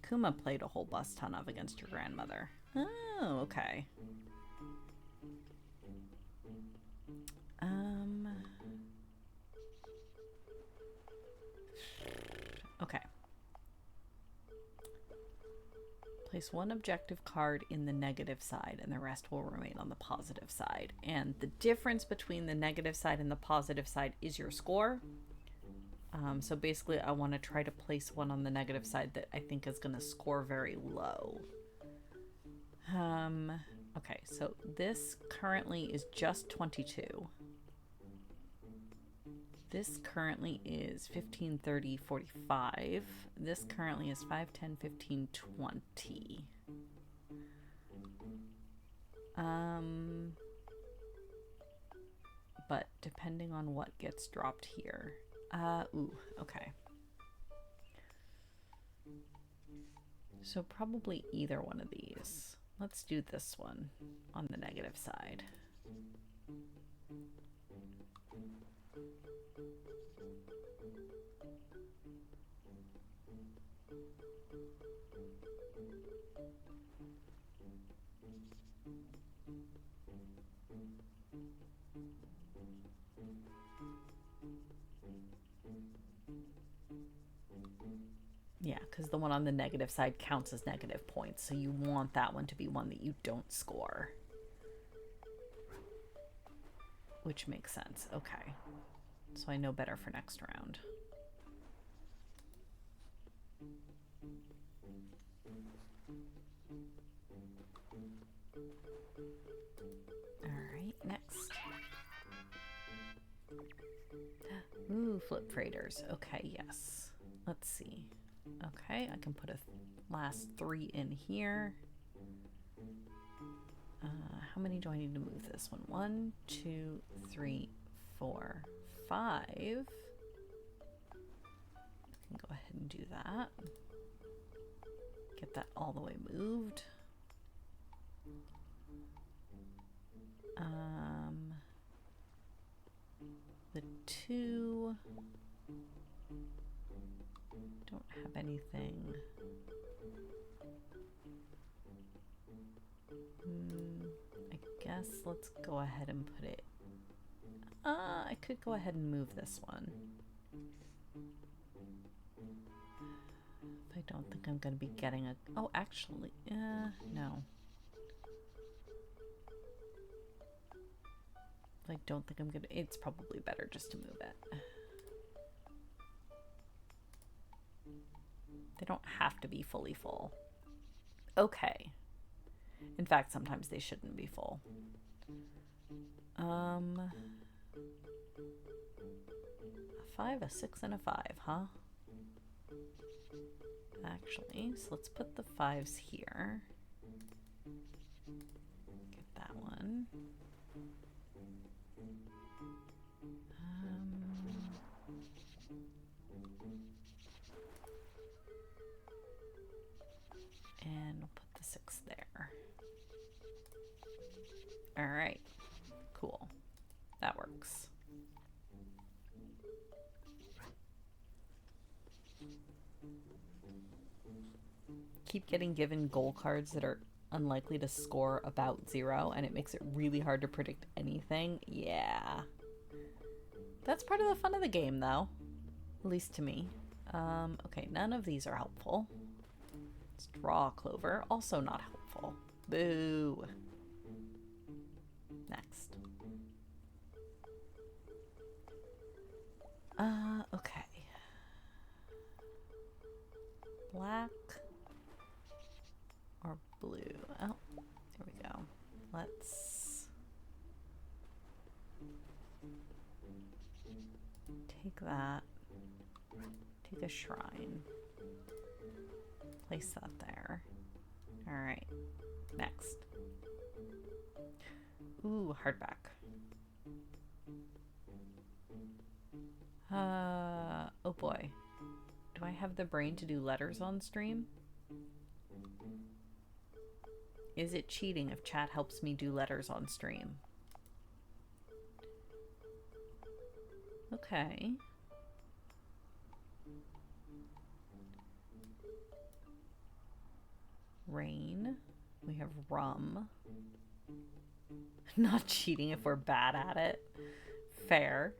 Kuma played a whole bus ton of against your grandmother. Oh, okay. Okay. Place 1 objective card in the negative side, and the rest will remain on the positive side. And the difference between the negative side and the positive side is your score. So basically, I want to try to place one on the negative side that I think is going to score very low. Okay, so this currently is just 22. This currently is 15, 30, 45. This currently is 5, 10, 15, 20. But depending on what gets dropped here. Ooh, okay. So probably either one of these. Let's do this one on the negative side. Yeah, because the one on the negative side counts as negative points, so you want that one to be one that you don't score. Which makes sense. Okay. So I know better for next round. Alright, next. Ooh, flip freighters. Okay, yes. Let's see. Okay, I can put a last 3 in here. How many do I need to move this one? 1, 2, 3, 4, 5. I can go ahead and do that. Get that all the way moved. The 2 don't have anything. I guess let's go ahead and put it. I could go ahead and move this one. I don't think I'm going to be getting a... Oh, actually, no. I don't think I'm going to... It's probably better just to move it. They don't have to be fully full. Okay. In fact, sometimes they shouldn't be full. 5, a 6, and a 5, huh? Actually, so let's put the 5s here. Get that one. And we'll put the 6 there. All right, cool. That works. Keep getting given goal cards that are unlikely to score about 0, and it makes it really hard to predict anything. Yeah. That's part of the fun of the game, though. At least to me. Okay, none of these are helpful. Let's draw clover. Also not helpful. Boo. Next. Okay. Black or blue? Oh, there we go. Let's take that. Take a shrine. Place that there. All right. Next. Ooh, hardback. Oh boy. Do I have the brain to do letters on stream? Is it cheating if chat helps me do letters on stream? Okay. Rain. We have rum. Not cheating if we're bad at it. Fair.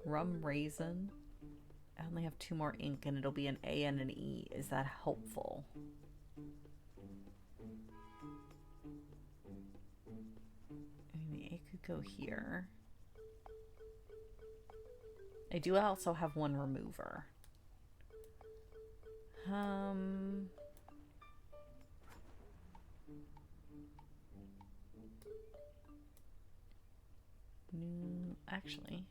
Rum raisin. I only have 2 more ink and it'll be an A and an E. Is that helpful? I mean, the A could go here. I do also have 1 remover. Actually,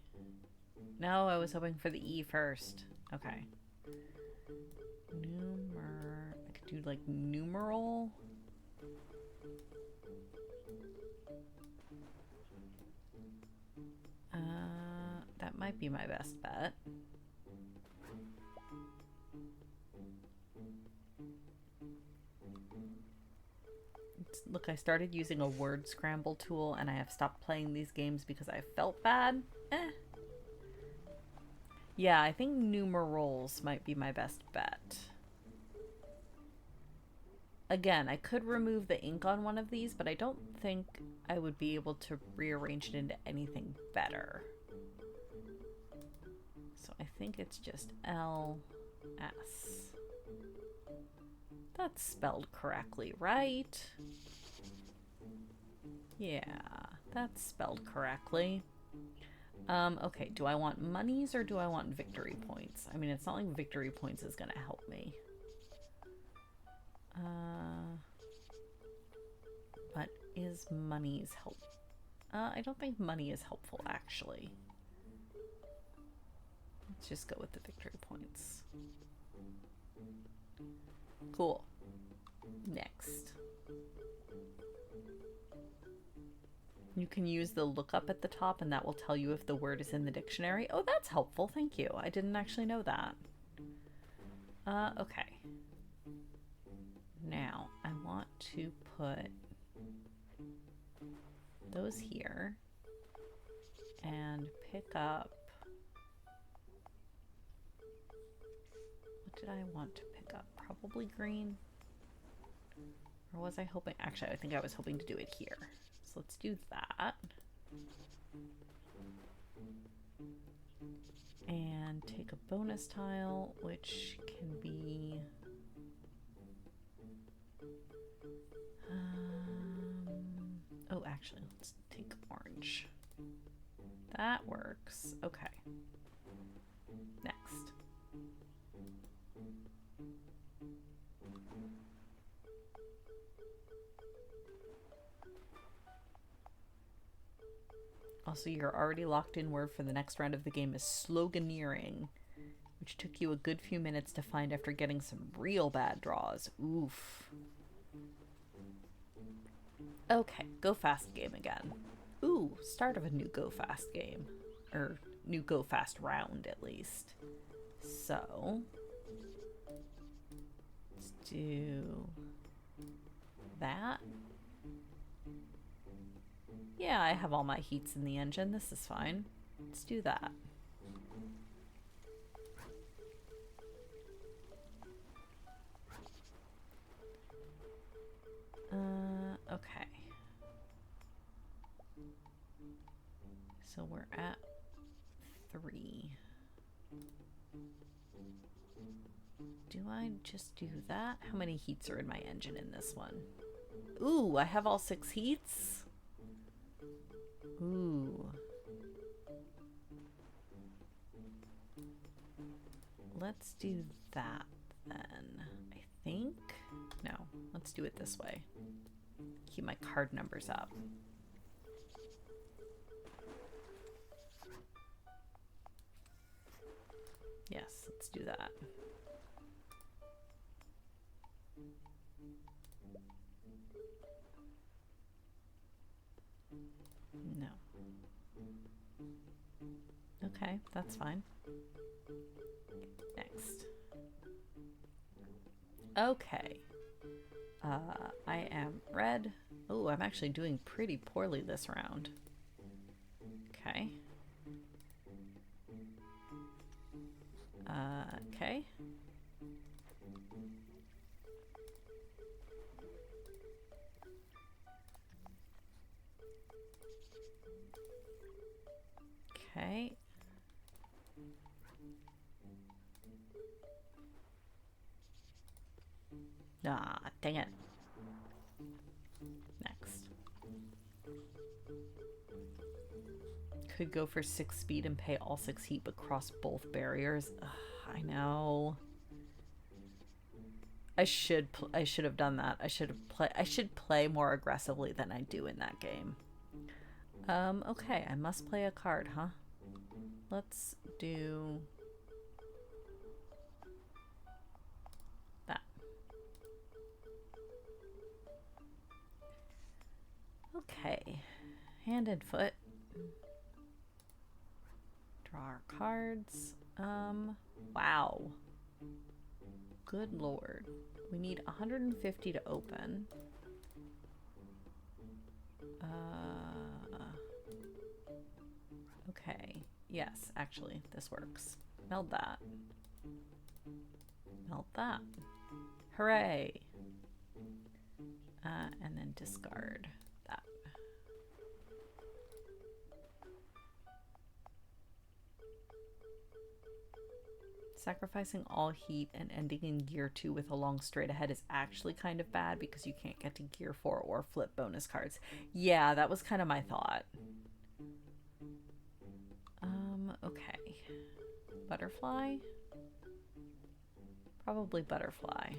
no, I was hoping for the E first. Okay. I could do like numeral. That might be my best bet. Look, I started using a word scramble tool and I have stopped playing these games because I felt bad. Yeah, I think numerals might be my best bet. Again, I could remove the ink on one of these, but I don't think I would be able to rearrange it into anything better. So I think it's just LS. That's spelled correctly, right? Yeah, that's spelled correctly. Okay, do I want monies or do I want victory points? I mean, it's not like victory points is gonna help me. But is monies help? I don't think money is helpful, actually. Let's just go with the victory points. Cool. Next. You can use the lookup at the top and that will tell you if the word is in the dictionary. Oh, that's helpful. Thank you. I didn't actually know that. Okay. Now, I want to put those here and pick up... What did I want to pick up? Probably green? Or was I hoping... Actually, I think I was hoping to do it here. So let's do that. And take a bonus tile, which can be... oh, actually, let's take orange. That works. Okay. Next. Also, your already locked in word for the next round of the game is sloganeering, which took you a good few minutes to find after getting some real bad draws. Oof. Okay, go fast game again. Ooh, start of a new go fast game. Or new go fast round, at least. So, let's do that. Yeah, I have all my heats in the engine. This is fine. Let's do that. Okay. So we're at 3. Do I just do that? How many heats are in my engine in this one? Ooh, I have all 6 heats? Ooh. Let's do that then. I think? No, let's do it this way. Keep my card numbers up. Yes, let's do that. No. Okay, that's fine. Next. Okay. I am red. Oh, I'm actually doing pretty poorly this round. Okay. Okay. Okay. Ah, dang it. Next. Could go for 6 speed and pay all 6 heat but cross both barriers. Ugh, I know. I should have done that. I should play more aggressively than I do in that game. Okay, I must play a card, huh? Let's do that. Okay. Hand and foot. Draw our cards. Wow. Good lord. We need 150 to open. Okay. Yes, actually, this works. Meld that. Meld that. Hooray! And then discard that. Sacrificing all heat and ending in gear 2 with a long straight ahead is actually kind of bad because you can't get to gear 4 or flip bonus cards. Yeah, that was kind of my thought. Okay. Butterfly? Probably butterfly.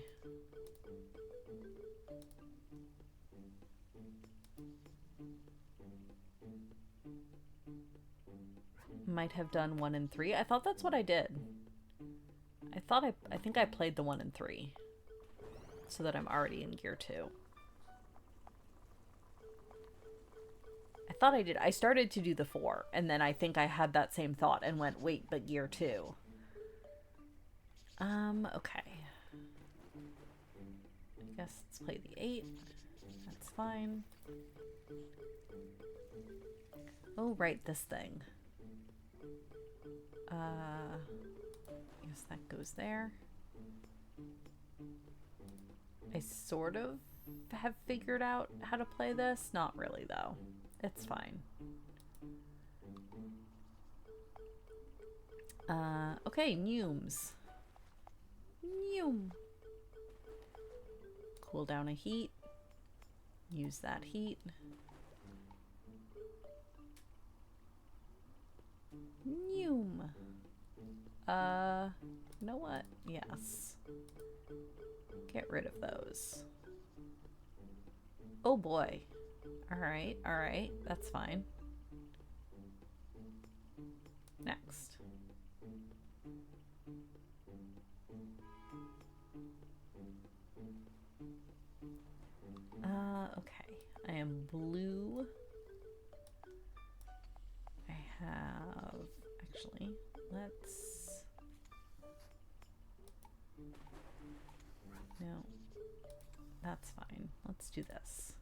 Might have done 1 and 3. I thought that's what I did. I think I played the 1 and 3 so that I'm already in gear 2. I thought I did. I started to do the 4 and then I think I had that same thought and went, wait, but gear 2. Okay. I guess let's play the 8. That's fine. Oh, right, this thing. I guess that goes there. I sort of have figured out how to play this. Not really, though. It's fine. Okay, Neumes. Neum. Cool down a heat. Use that heat. Neum. You know what? Yes. Get rid of those. Oh boy. Alright, that's fine. Next. Okay. I am blue. I have... Actually, let's... No. That's fine. Let's do this.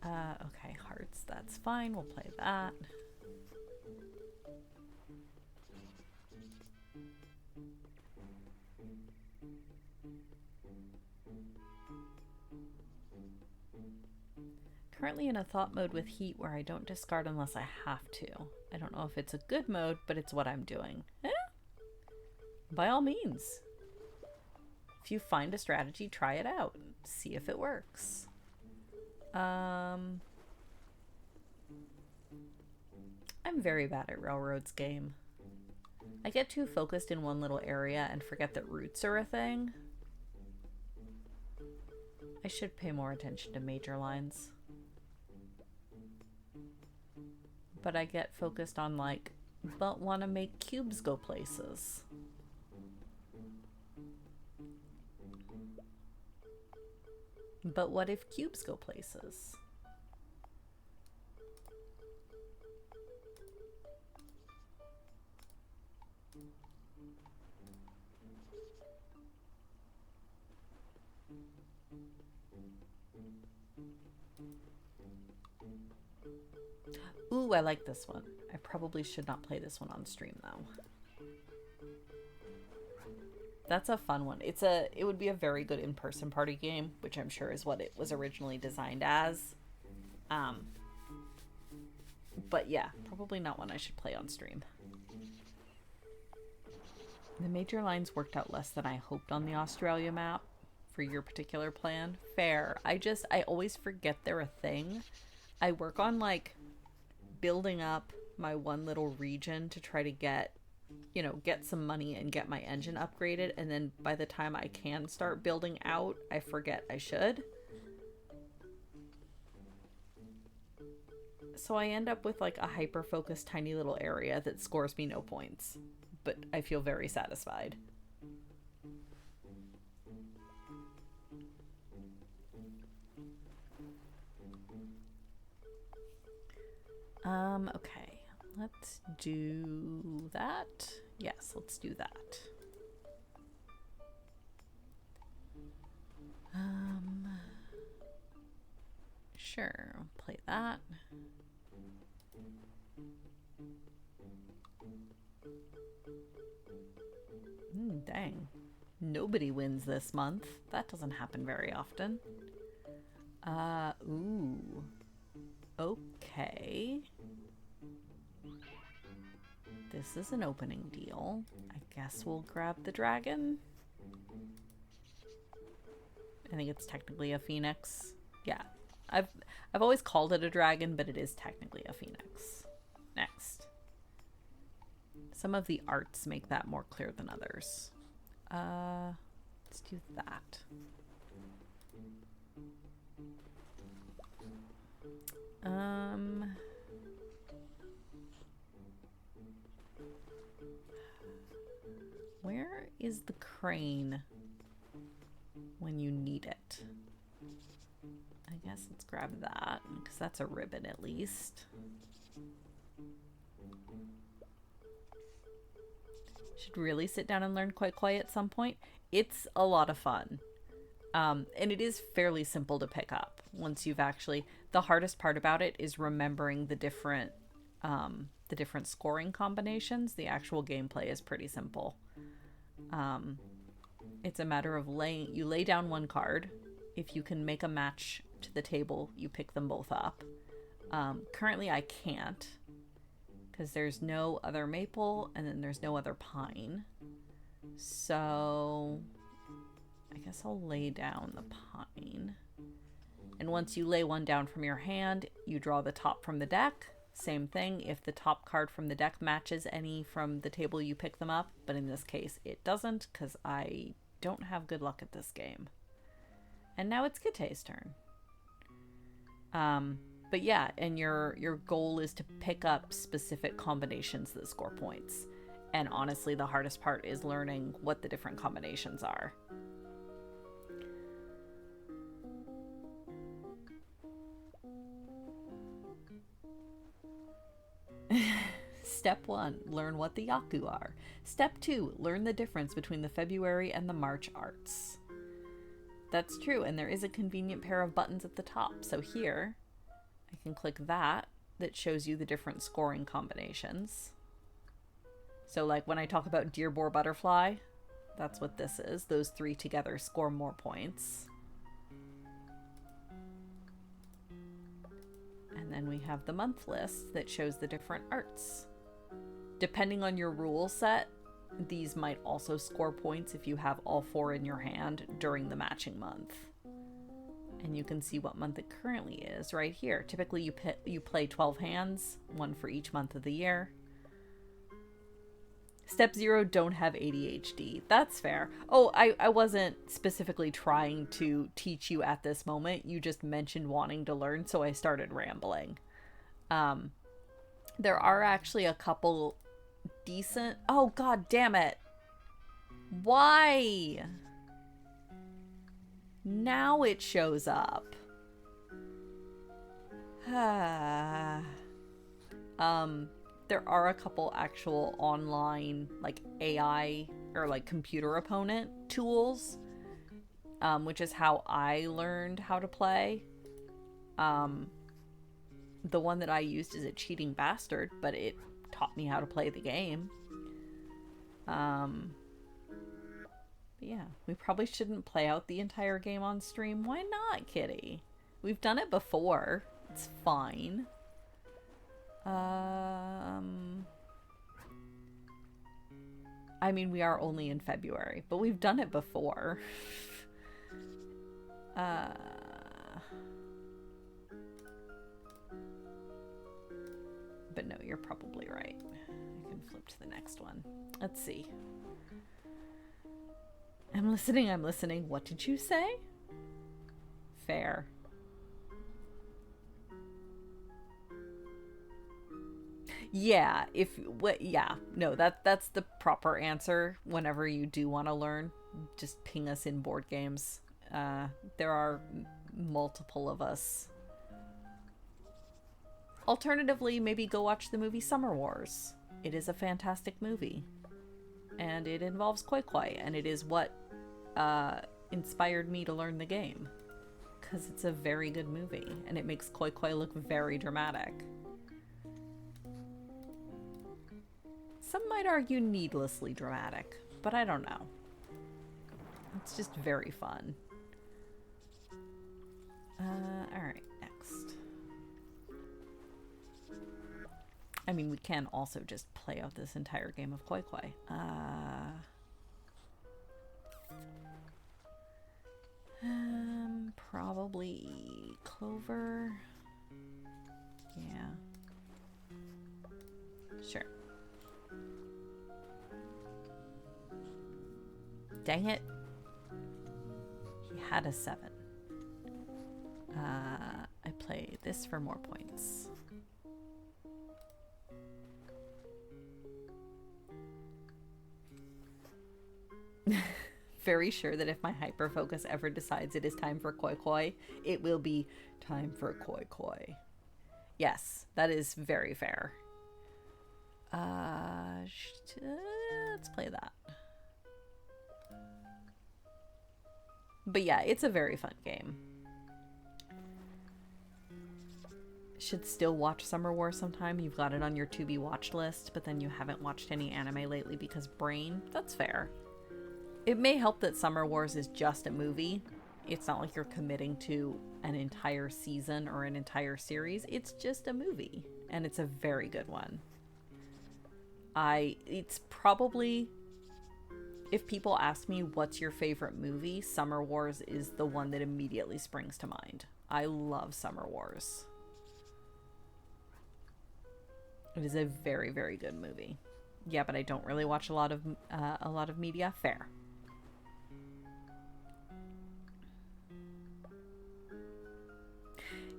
Okay, hearts, that's fine. We'll play that. Currently in a thought mode with heat where I don't discard unless I have to. I don't know if it's a good mode, but it's what I'm doing. By all means. If you find a strategy, try it out. See if it works. I'm very bad at Railroads game. I get too focused in one little area and forget that routes are a thing. I should pay more attention to major lines. But I get focused on, like, but want to make cubes go places. But what if cubes go places? Ooh, I like this one. I probably should not play this one on stream though. That's a fun one. It would be a very good in-person party game, which I'm sure is what it was originally designed as. But yeah, probably not one I should play on stream. The major lines worked out less than I hoped on the Australia map for your particular plan. Fair. I always forget they're a thing. I work on, like, building up my one little region to try to get, you know, get some money and get my engine upgraded, and then by the time I can start building out, I forget I should. So I end up with, like, a hyper-focused tiny little area that scores me no points, but I feel very satisfied. Okay, let's do that. Yes, let's do that. Sure, I'll play that. Dang. Nobody wins this month. That doesn't happen very often. Ooh. Okay. This is an opening deal. I guess we'll grab the dragon. I think it's technically a phoenix. Yeah. I've always called it a dragon, but it is technically a phoenix. Next. Some of the arts make that more clear than others. Let's do that. Where is the crane when you need it? I guess let's grab that, because that's a ribbon at least. Should really sit down and learn Quite Quiet at some point. It's a lot of fun. And it is fairly simple to pick up once you've actually... The hardest part about it is remembering the different scoring combinations. The actual gameplay is pretty simple. It's a matter of you lay down one card. If you can make a match to the table, you pick them both up. Currently I can't, because there's no other maple and then there's no other pine. So I guess I'll lay down the pine. And once you lay one down from your hand, you draw the top from the deck. Same thing, if the top card from the deck matches any from the table, you pick them up. But in this case, it doesn't, because I don't have good luck at this game. And now it's Kitay's turn. But yeah, and your goal is to pick up specific combinations that score points. And honestly, the hardest part is learning what the different combinations are. Step 1, learn what the Yaku are. Step 2, learn the difference between the February and the March arts. That's true, and there is a convenient pair of buttons at the top. So here, I can click that shows you the different scoring combinations. So like when I talk about deer, boar, butterfly, that's what this is. Those three together score more points. And then we have the month list that shows the different arts. Depending on your rule set, these might also score points if you have all 4 in your hand during the matching month. And you can see what month it currently is right here. Typically you play 12 hands, 1 for each month of the year. Step 0, don't have ADHD. That's fair. Oh, I wasn't specifically trying to teach you at this moment. You just mentioned wanting to learn, so I started rambling. There are actually a couple decent... Oh, god damn it. Why? Now it shows up. There are a couple actual online, like, AI or, like, computer opponent tools, which is how I learned how to play. The one that I used is a cheating bastard, but it taught me how to play the game. But yeah, we probably shouldn't play out the entire game on stream. Why not, Kitty? We've done it before. It's fine. I mean, we are only in February, but we've done it before. But no, you're probably right. I can flip to the next one. Let's see. I'm listening. What did you say? Fair. Yeah, no, that's the proper answer. Whenever you do want to learn, just ping us in board games. There are multiple of us. Alternatively, maybe go watch the movie Summer Wars. It is a fantastic movie. And it involves Koi Koi, and it is what inspired me to learn the game. Because it's a very good movie, and it makes Koi Koi look very dramatic. Some might argue needlessly dramatic, but I don't know. It's just very fun. Alright, next. I mean, we can also just play out this entire game of Koi Koi. Probably Clover. Yeah. Sure. Dang it. He had a 7. I play this for more points. Very sure that if my hyperfocus ever decides it is time for Koi Koi, it will be time for Koi Koi. Yes, that is very fair. Let's play that. But yeah, it's a very fun game. Should still watch Summer Wars sometime. You've got it on your to be watched list, but then you haven't watched any anime lately because brain. That's fair. It may help that Summer Wars is just a movie. It's not like you're committing to an entire season or an entire series. It's just a movie, and it's a very good one. It's probably, if people ask me what's your favorite movie, Summer Wars is the one that immediately springs to mind. I love Summer Wars. It is a very, very good movie. Yeah, but I don't really watch a lot of media. Fair.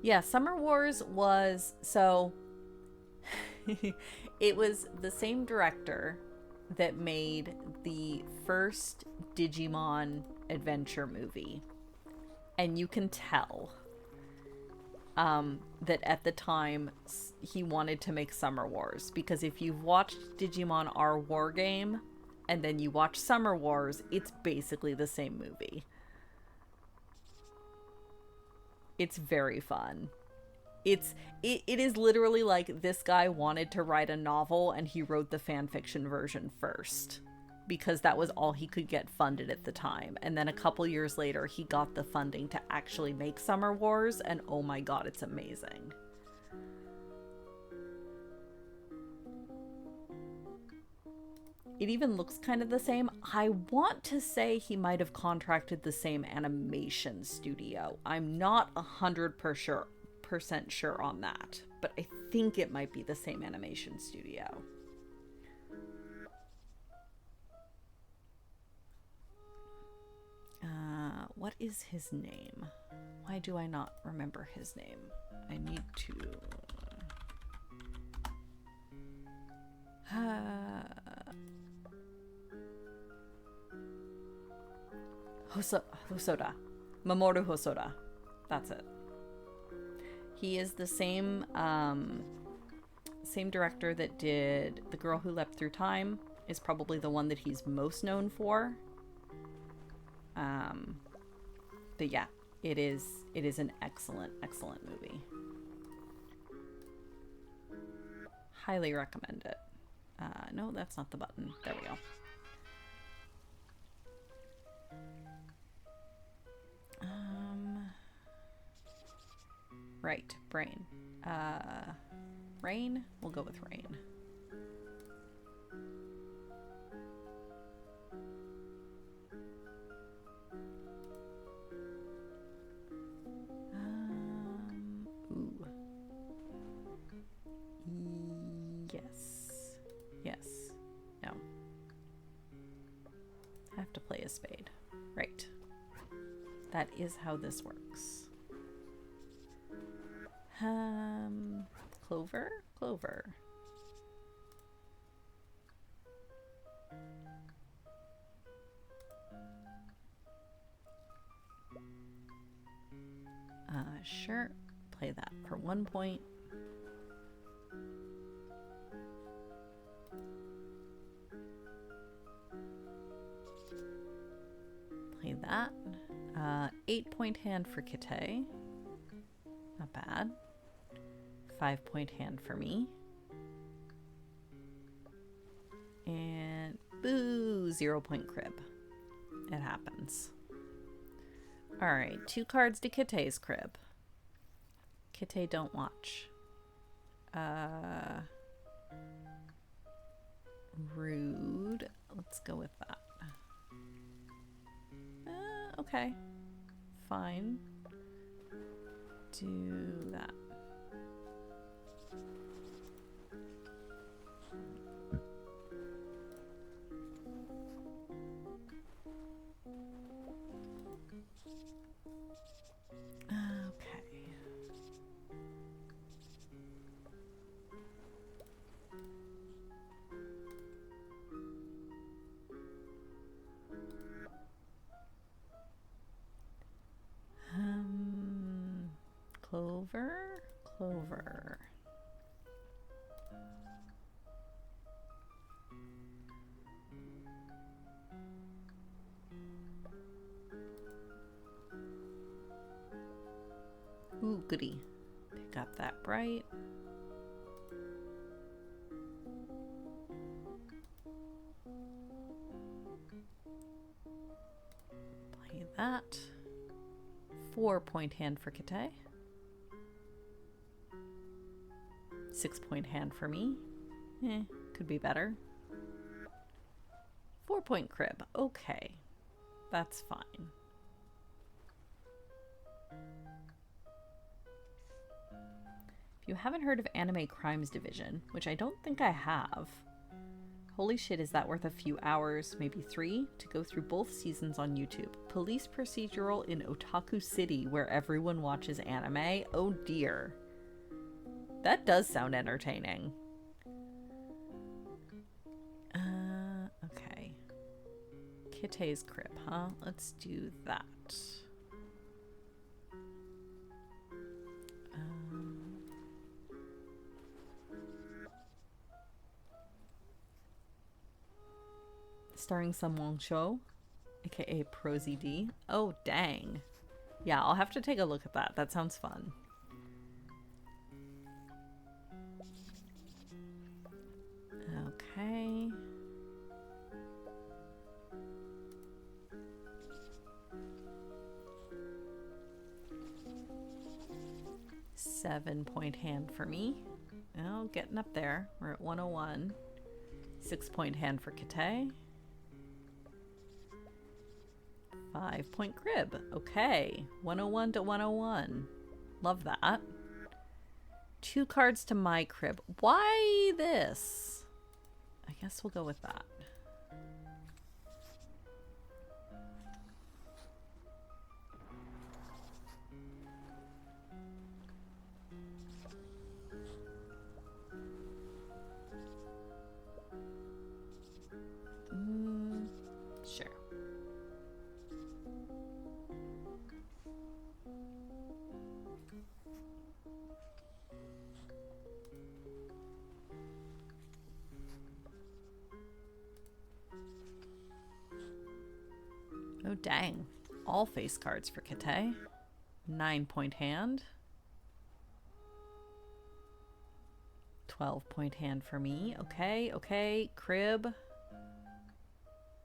Yeah, Summer Wars was, so it was the same director that made the first Digimon adventure movie. And you can tell that at the time he wanted to make Summer Wars, because if you've watched Digimon R War Game and then you watch Summer Wars, it's basically the same movie. It's very fun. It is literally like this guy wanted to write a novel and he wrote the fan fiction version first because that was all he could get funded at the time. And then a couple years later, he got the funding to actually make Summer Wars, and oh my god, it's amazing. It even looks kind of the same. I want to say he might have contracted the same animation studio. I'm not 100% sure on that, but I think it might be the same animation studio. What is his name? Why do I not remember his name? I need to... Hosoda. Mamoru Hosoda. That's it. He is the same director that did The Girl Who Leapt Through Time, is probably the one that he's most known for. But yeah, it is an excellent movie. Highly recommend it. No, that's not the button. There we go. Right, Brain. Rain? We'll go with Rain. 'I have to play a spade. Right. That is how this works. Clover? Clover. Sure. Play that for 1 point. Play that. 8-point hand for Kite. Not bad. 5-point hand for me. And boo, 0-point crib. It happens. Alright, 2 cards to Kite's crib. Kite, don't watch. Rude. Let's go with that. Okay. Fine. Do that. Clover. Ooh, goody. Pick up that bright. Play that. 4-point hand for Kite. 6-point hand for me. Could be better. 4-point crib. Okay. That's fine. If you haven't heard of Anime Crimes Division, which I don't think I have, Holy shit, is that worth a few hours, maybe 3, to go through both seasons on YouTube? Police procedural in Otaku City where everyone watches anime? Oh dear. That does sound entertaining. Okay. Kitte's crib, huh? Let's do that. Starring Sun Wong Cho, aka Prosy D. Oh, dang. Yeah, I'll have to take a look at that. That sounds fun. Okay. Seven-point hand for me. Oh, getting up there. We're at 101. 6-point hand for Kitte. 5-point crib. Okay. 101 to 101. Love that. 2 cards to my crib. Why this? I guess we'll go with that. Sure. Oh, dang. All face cards for Kitte. 9-point hand. 12-point hand for me. Okay, okay. Crib.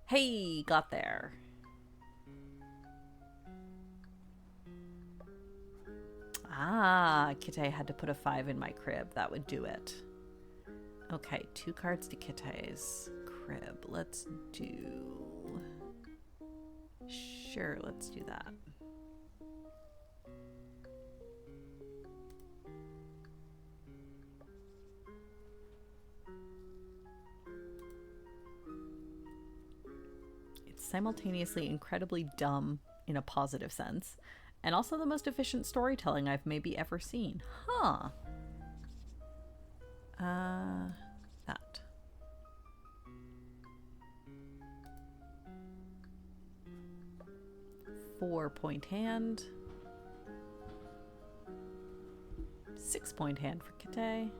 Hey, got there. Ah, Kitte had to put a 5 in my crib. That would do it. Okay, 2 cards to Kitte's crib. Let's do... Sure, let's do that. It's simultaneously incredibly dumb in a positive sense, and also the most efficient storytelling I've maybe ever seen. Huh. That. Four-point hand. 6-point hand for Kitte.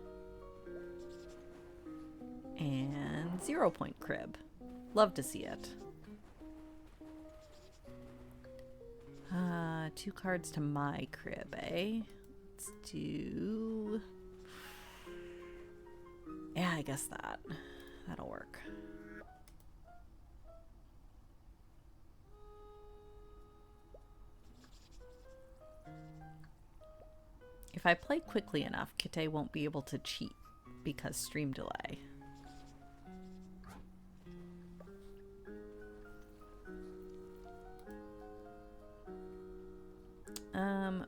And 0-point crib. Love to see it. 2 cards to my crib, eh? Let's do... Yeah, I guess that'll work. If I play quickly enough, Kitte won't be able to cheat because stream delay.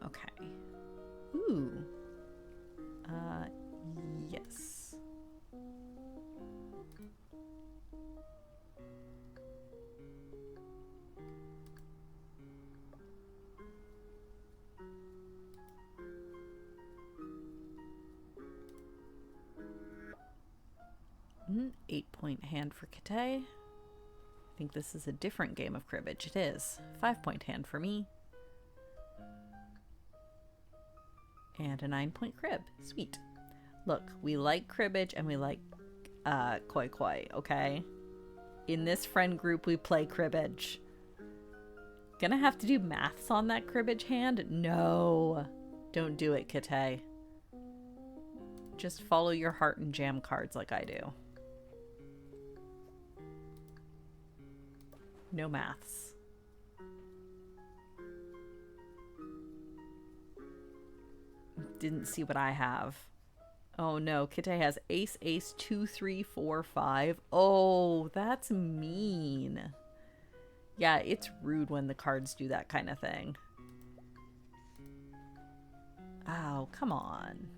Okay. Ooh. Yes. Mm, 8-point hand for Kitte. I think this is a different game of cribbage. It is. 5-point hand for me. And a 9-point crib. Sweet. Look, we like cribbage and we like koi koi, okay? In this friend group, we play cribbage. Gonna have to do maths on that cribbage hand? No. Don't do it, Kitte. Just follow your heart and jam cards like I do. No maths. Didn't see what I have. Oh no, Kitte has ace, ace, 2, 3, 4, 5. Oh, that's mean. Yeah, it's rude when the cards do that kind of thing. Oh, come on.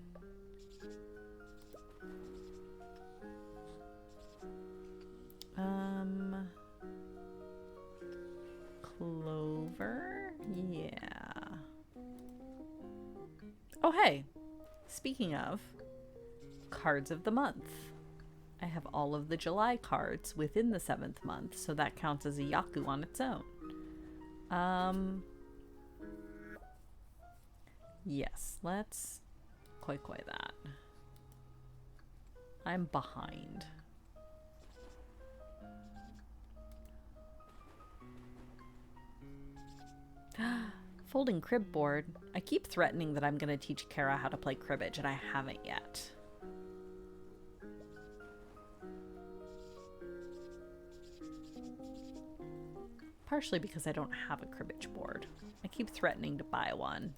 Oh, hey. Speaking of cards of the month, I have all of the July cards within the 7th month, so that counts as a Yaku on its own. Yes, let's koi that. I'm behind. Folding crib board. I keep threatening that I'm going to teach Kara how to play cribbage, and I haven't yet. Partially because I don't have a cribbage board. I keep threatening to buy one.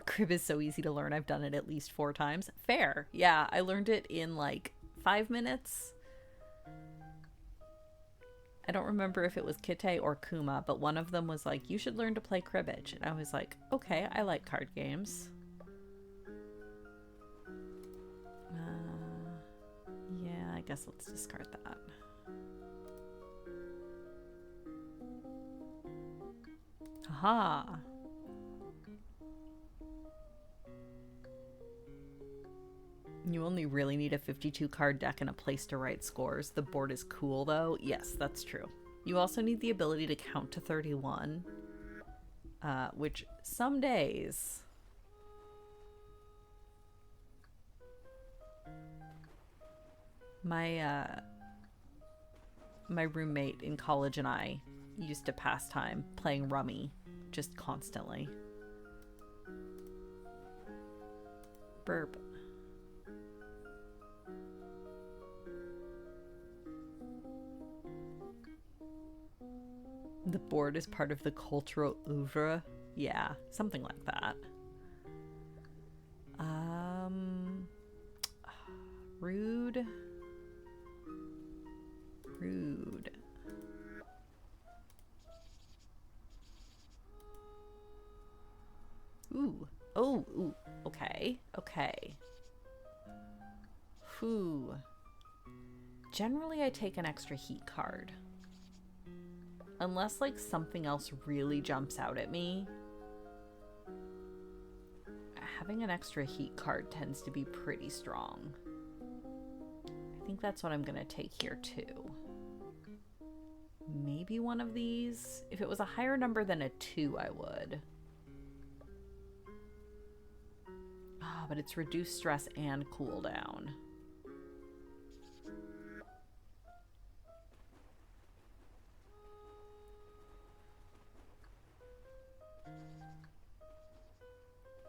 Crib is so easy to learn. I've done it at least 4 times. Fair. Yeah, I learned it in like 5 minutes. I don't remember if it was Kite or Kuma, but one of them was like, you should learn to play cribbage. And I was like, okay, I like card games. Yeah, I guess let's discard that. Haha. You only really need a 52 card deck and a place to write scores. The board is cool though. Yes, that's true. You also need the ability to count to 31, which some days my roommate in college and I used to pass time playing Rummy just constantly. Burp. The board is part of the cultural oeuvre. Yeah, something like that. Rude. Rude. Ooh. Oh, ooh. Okay. Okay. Whew. Generally, I take an extra heat card. Unless, like, something else really jumps out at me. Having an extra heat card tends to be pretty strong. I think that's what I'm gonna take here, too. Maybe one of these. If it was a higher number than a 2, I would. Ah, but it's reduced stress and cooldown.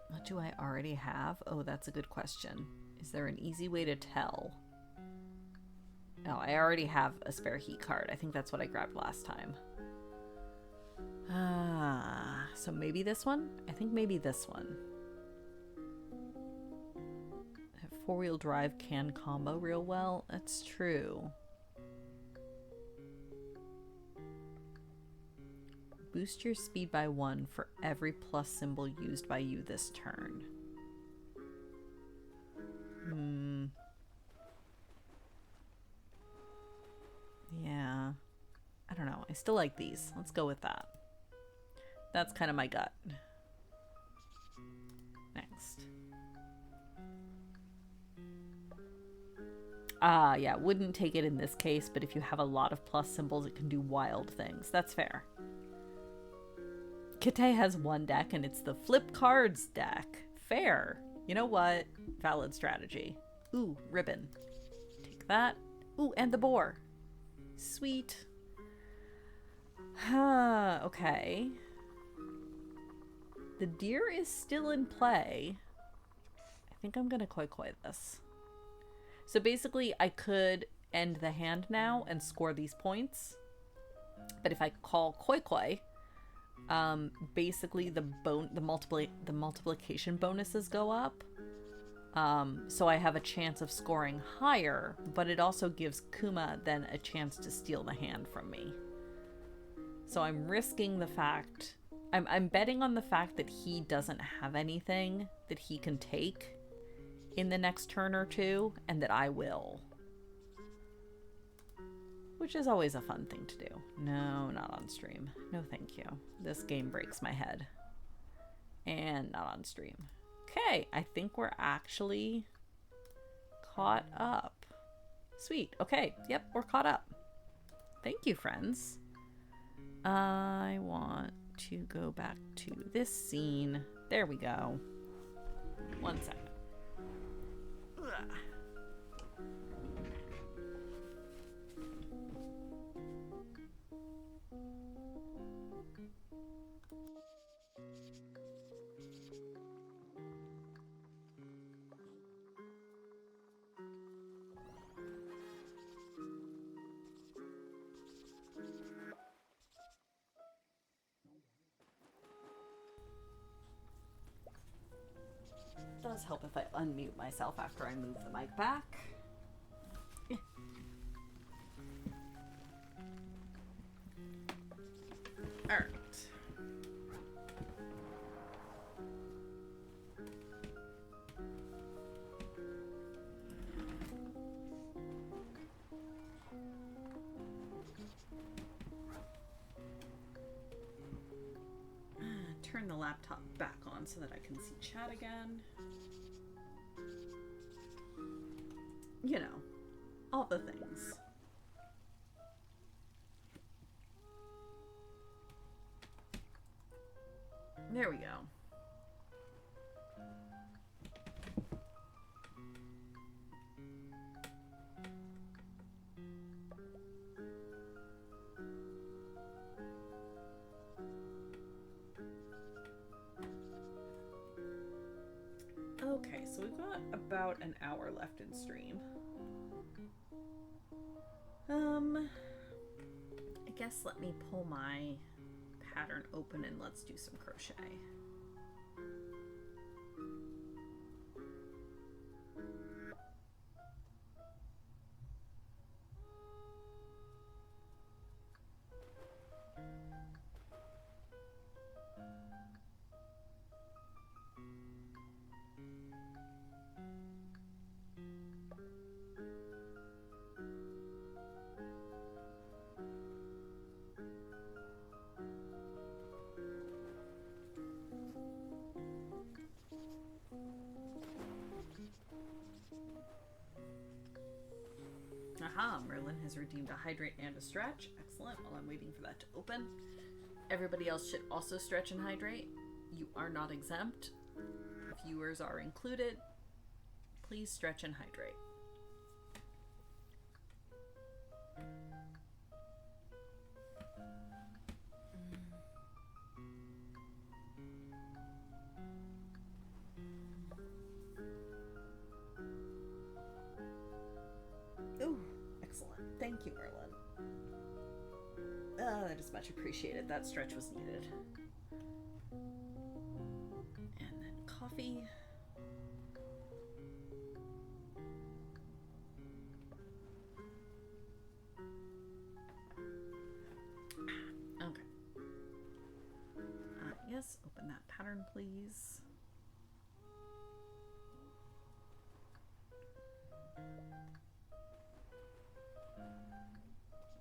What do I already have? Oh, that's a good question. Is there an easy way to tell? Oh, I already have a spare heat card. I think that's what I grabbed last time. So maybe this one? I think maybe this one. 4-wheel drive can combo real well. That's true. Boost your speed by 1 for every plus symbol used by you this turn. Yeah. I don't know. I still like these. Let's go with that. That's kind of my gut. Next. Yeah, wouldn't take it in this case, but if you have a lot of plus symbols, it can do wild things. That's fair. Kite has one deck, and it's the flip cards deck. Fair. You know what? Valid strategy. Ooh, ribbon. Take that. Ooh, and the boar. Sweet. Okay. The deer is still in play. I think I'm gonna koi this. So basically, I could end the hand now and score these points. But if I call koi, basically the multiplication bonuses go up. So I have a chance of scoring higher, but it also gives Kuma then a chance to steal the hand from me. So I'm risking the fact, I'm betting on the fact that he doesn't have anything that he can take in the next turn or two, and that I will. which is always a fun thing to do. No, not on stream. No, thank you. This game breaks my head. And not on stream. Okay, I think we're actually caught up. Sweet. Okay, yep, we're caught up. Thank you, friends. I want to go back to this scene. There we go. 1 second. Ugh. Does help if I unmute myself after I move the mic back. All right. Turn the laptop back on so that I can see chat again. You know, all the things. There we go. Okay, so we've got about an hour left in stream. I guess let me pull my pattern open and let's do some crochet. Aha, Merlin has redeemed a hydrate and a stretch. Excellent. While I'm waiting for that to open. Everybody else should also stretch and hydrate. You are not exempt. Viewers are included. Please stretch and hydrate. Ooh, excellent. Thank you, Merlin. That is much appreciated. That stretch was needed. And then coffee. Okay. Yes, open that pattern, please.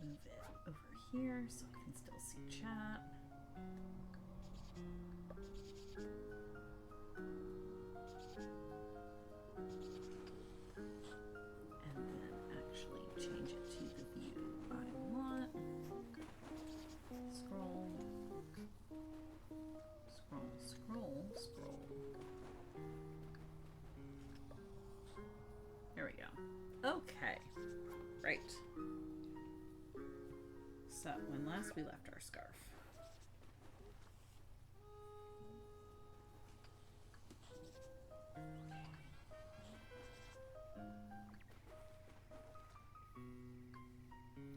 Move it over here so I can still see chat. And then actually change it to the view I want. Scroll. Scroll, scroll, scroll. There we go. Okay. Right. So, when last we left our scarf.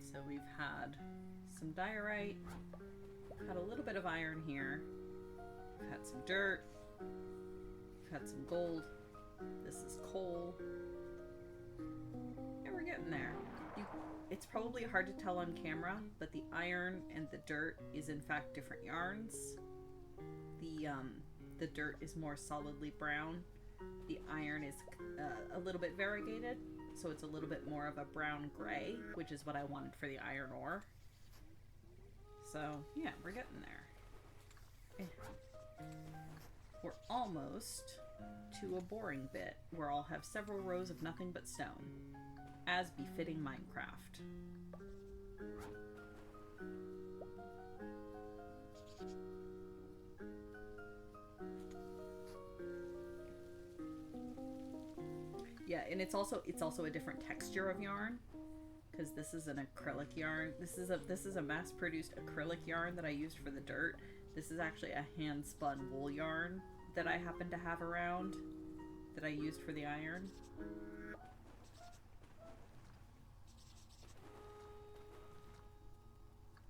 So we've had some diorite, had a little bit of iron here, we've had some dirt, we've had some gold, this is coal, and we're getting there. It's probably hard to tell on camera, but the iron and the dirt is in fact different yarns. The dirt is more solidly brown, The iron is a little bit variegated, so it's a little bit more of a brown gray, which is what I wanted for the iron ore. So yeah, we're getting there. We're almost to a boring bit where I'll have several rows of nothing but stone, as befitting Minecraft. Yeah, and it's also a different texture of yarn, because this is an acrylic yarn. This is a mass-produced acrylic yarn that I used for the dirt. This is actually a hand-spun wool yarn that I happen to have around that I used for the iron.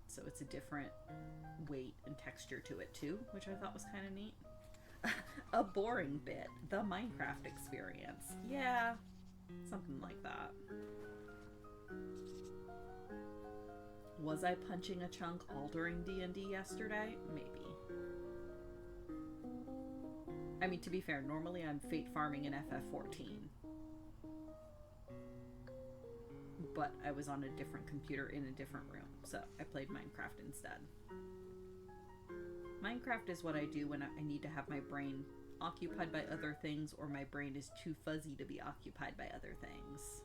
So it's a different weight and texture to it too, which I thought was kind of neat. A boring bit, the Minecraft experience. Yeah, something like that. Was I punching a chunk all during D&D yesterday? Maybe. I mean, to be fair, normally I'm fate farming in FF14. But I was on a different computer in a different room, so I played Minecraft instead. Minecraft is what I do when I need to have my brain occupied by other things, or my brain is too fuzzy to be occupied by other things.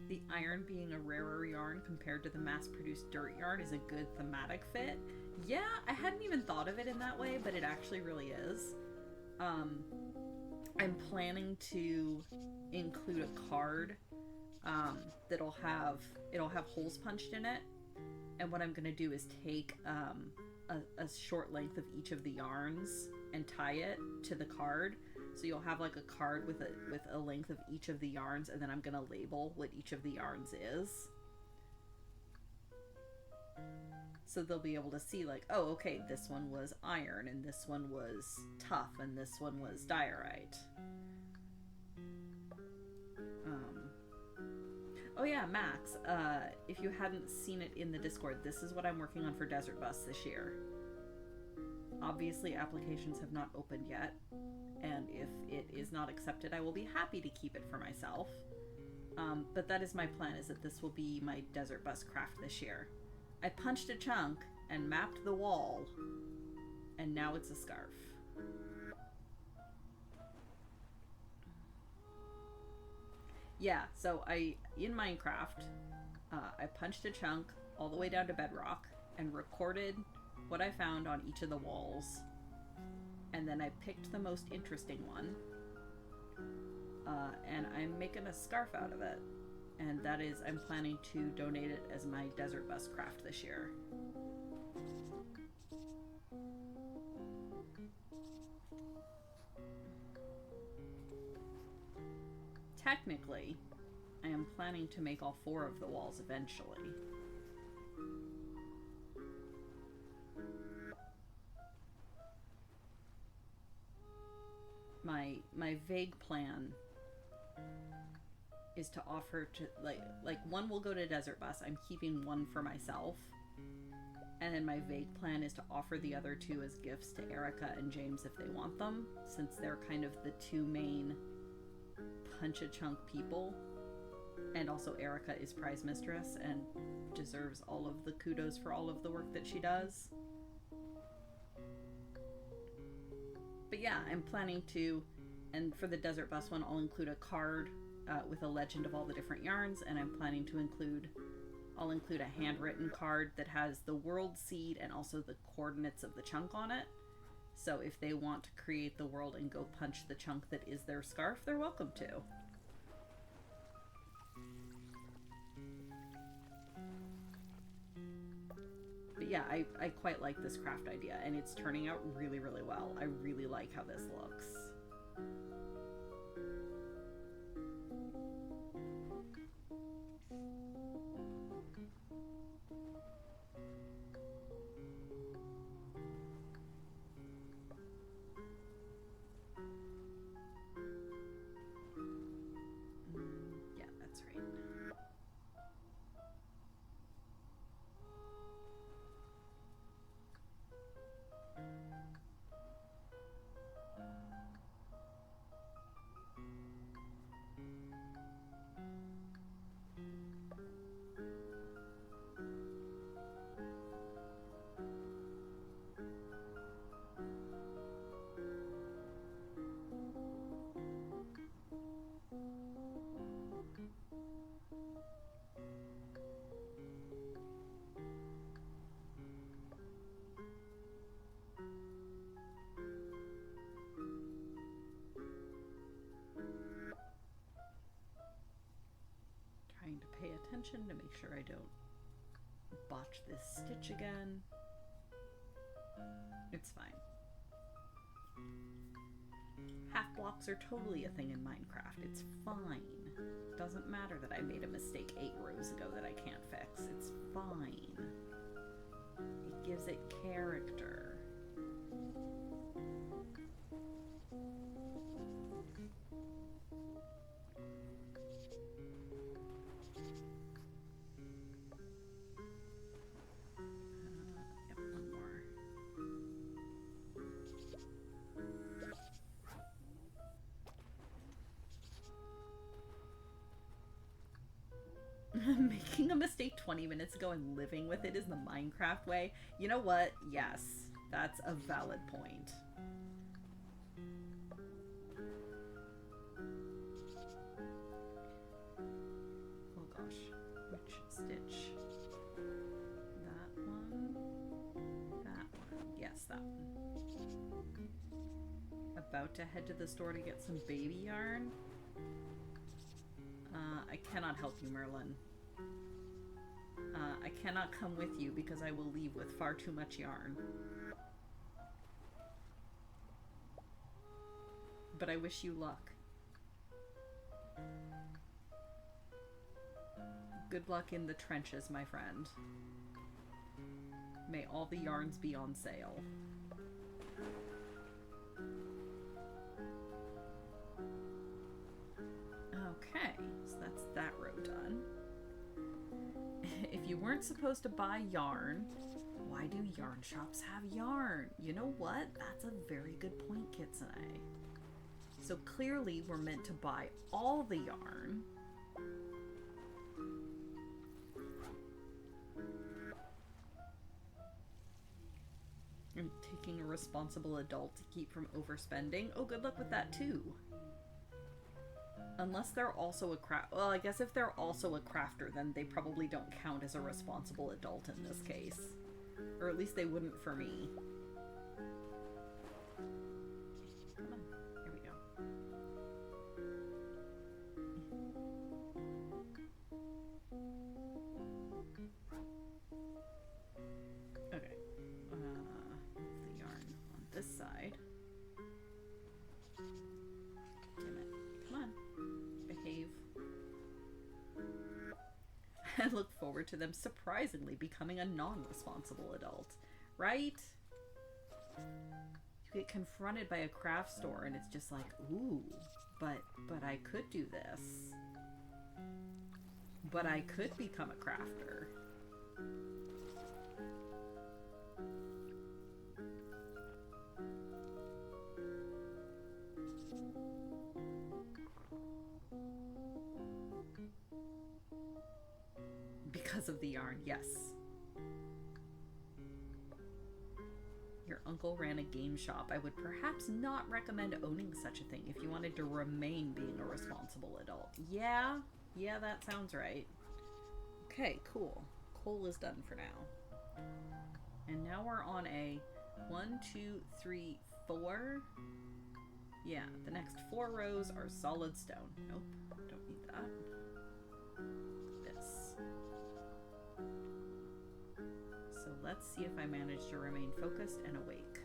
The iron being a rarer yarn compared to the mass-produced dirt yarn is a good thematic fit. Yeah, I hadn't even thought of it in that way, but it actually really is. I'm planning to include a card it'll have holes punched in it, and what I'm gonna do is take a short length of each of the yarns and tie it to the card. So you'll have like a card with a length of each of the yarns, and then I'm gonna label what each of the yarns is. So they'll be able to see like, oh, okay, this one was iron, and this one was tough, and this one was diorite. Oh yeah, Max, if you hadn't seen it in the Discord, this is what I'm working on for Desert Bus this year. Obviously, applications have not opened yet, and if it is not accepted, I will be happy to keep it for myself. But that is my plan, is that this will be my Desert Bus craft this year. I punched a chunk and mapped the wall, and now it's a scarf. Yeah, so in Minecraft, I punched a chunk all the way down to bedrock and recorded what I found on each of the walls, and then I picked the most interesting one, and I'm making a scarf out of it, and that is, I'm planning to donate it as my Desert Bus craft this year. Technically, I am planning to make all 4 of the walls eventually. My vague plan is to offer to like one will go to Desert Bus. I'm keeping one for myself. And then my vague plan is to offer the other 2 as gifts to Erica and James if they want them, since they're kind of the 2 main punch-a-chunk people. And also Erica is prize mistress and deserves all of the kudos for all of the work that she does. But yeah, I'm planning to, and for the Desert Bus one, I'll include a card with a legend of all the different yarns, and I'm planning to I'll include a handwritten card that has the world seed and also the coordinates of the chunk on it. So if they want to create the world and go punch the chunk that is their scarf, they're welcome to. But yeah, I quite like this craft idea, and it's turning out really, really well. I really like how this looks. Yeah, that's right. attention to make sure I don't botch this stitch again. It's fine. Half blocks are totally a thing in Minecraft. It's fine. Doesn't matter that I made a mistake 8 rows ago that I can't fix. It's fine. It gives it character. Yep, one more. Making a mistake 20 minutes ago and living with it is the Minecraft way. You know what? Yes, that's a valid point. Oh gosh, which stitch? That one? That one. Yes, that one. About to head to the store to get some baby yarn. I cannot help you, Merlin. I cannot come with you because I will leave with far too much yarn. But I wish you luck. Good luck in the trenches, my friend. May all the yarns be on sale. Okay, so that's that row done. If you weren't supposed to buy yarn, why do yarn shops have yarn? You know what? That's a very good point, Kitsune. So clearly we're meant to buy all the yarn. I'm taking a responsible adult to keep from overspending. Oh, good luck with that too. Unless they're also a well, I guess if they're also a crafter, then they probably don't count as a responsible adult in this case. Or at least they wouldn't for me. Come on, here we go. Okay. The yarn on this side. Damn it. Come on. Behave. I look forward to them surprisingly becoming a non-responsible adult, right? You get confronted by a craft store and it's just like, ooh, but I could do this. But I could become a crafter. Because of the yarn, yes. Your uncle ran a game shop. I would perhaps not recommend owning such a thing if you wanted to remain being a responsible adult. Yeah, that sounds right. Okay, cool. Coal is done for now. And now we're on a 1, 2, 3, 4. Yeah, the next 4 rows are solid stone. Nope, don't need that. This. So let's see if I manage to remain focused and awake.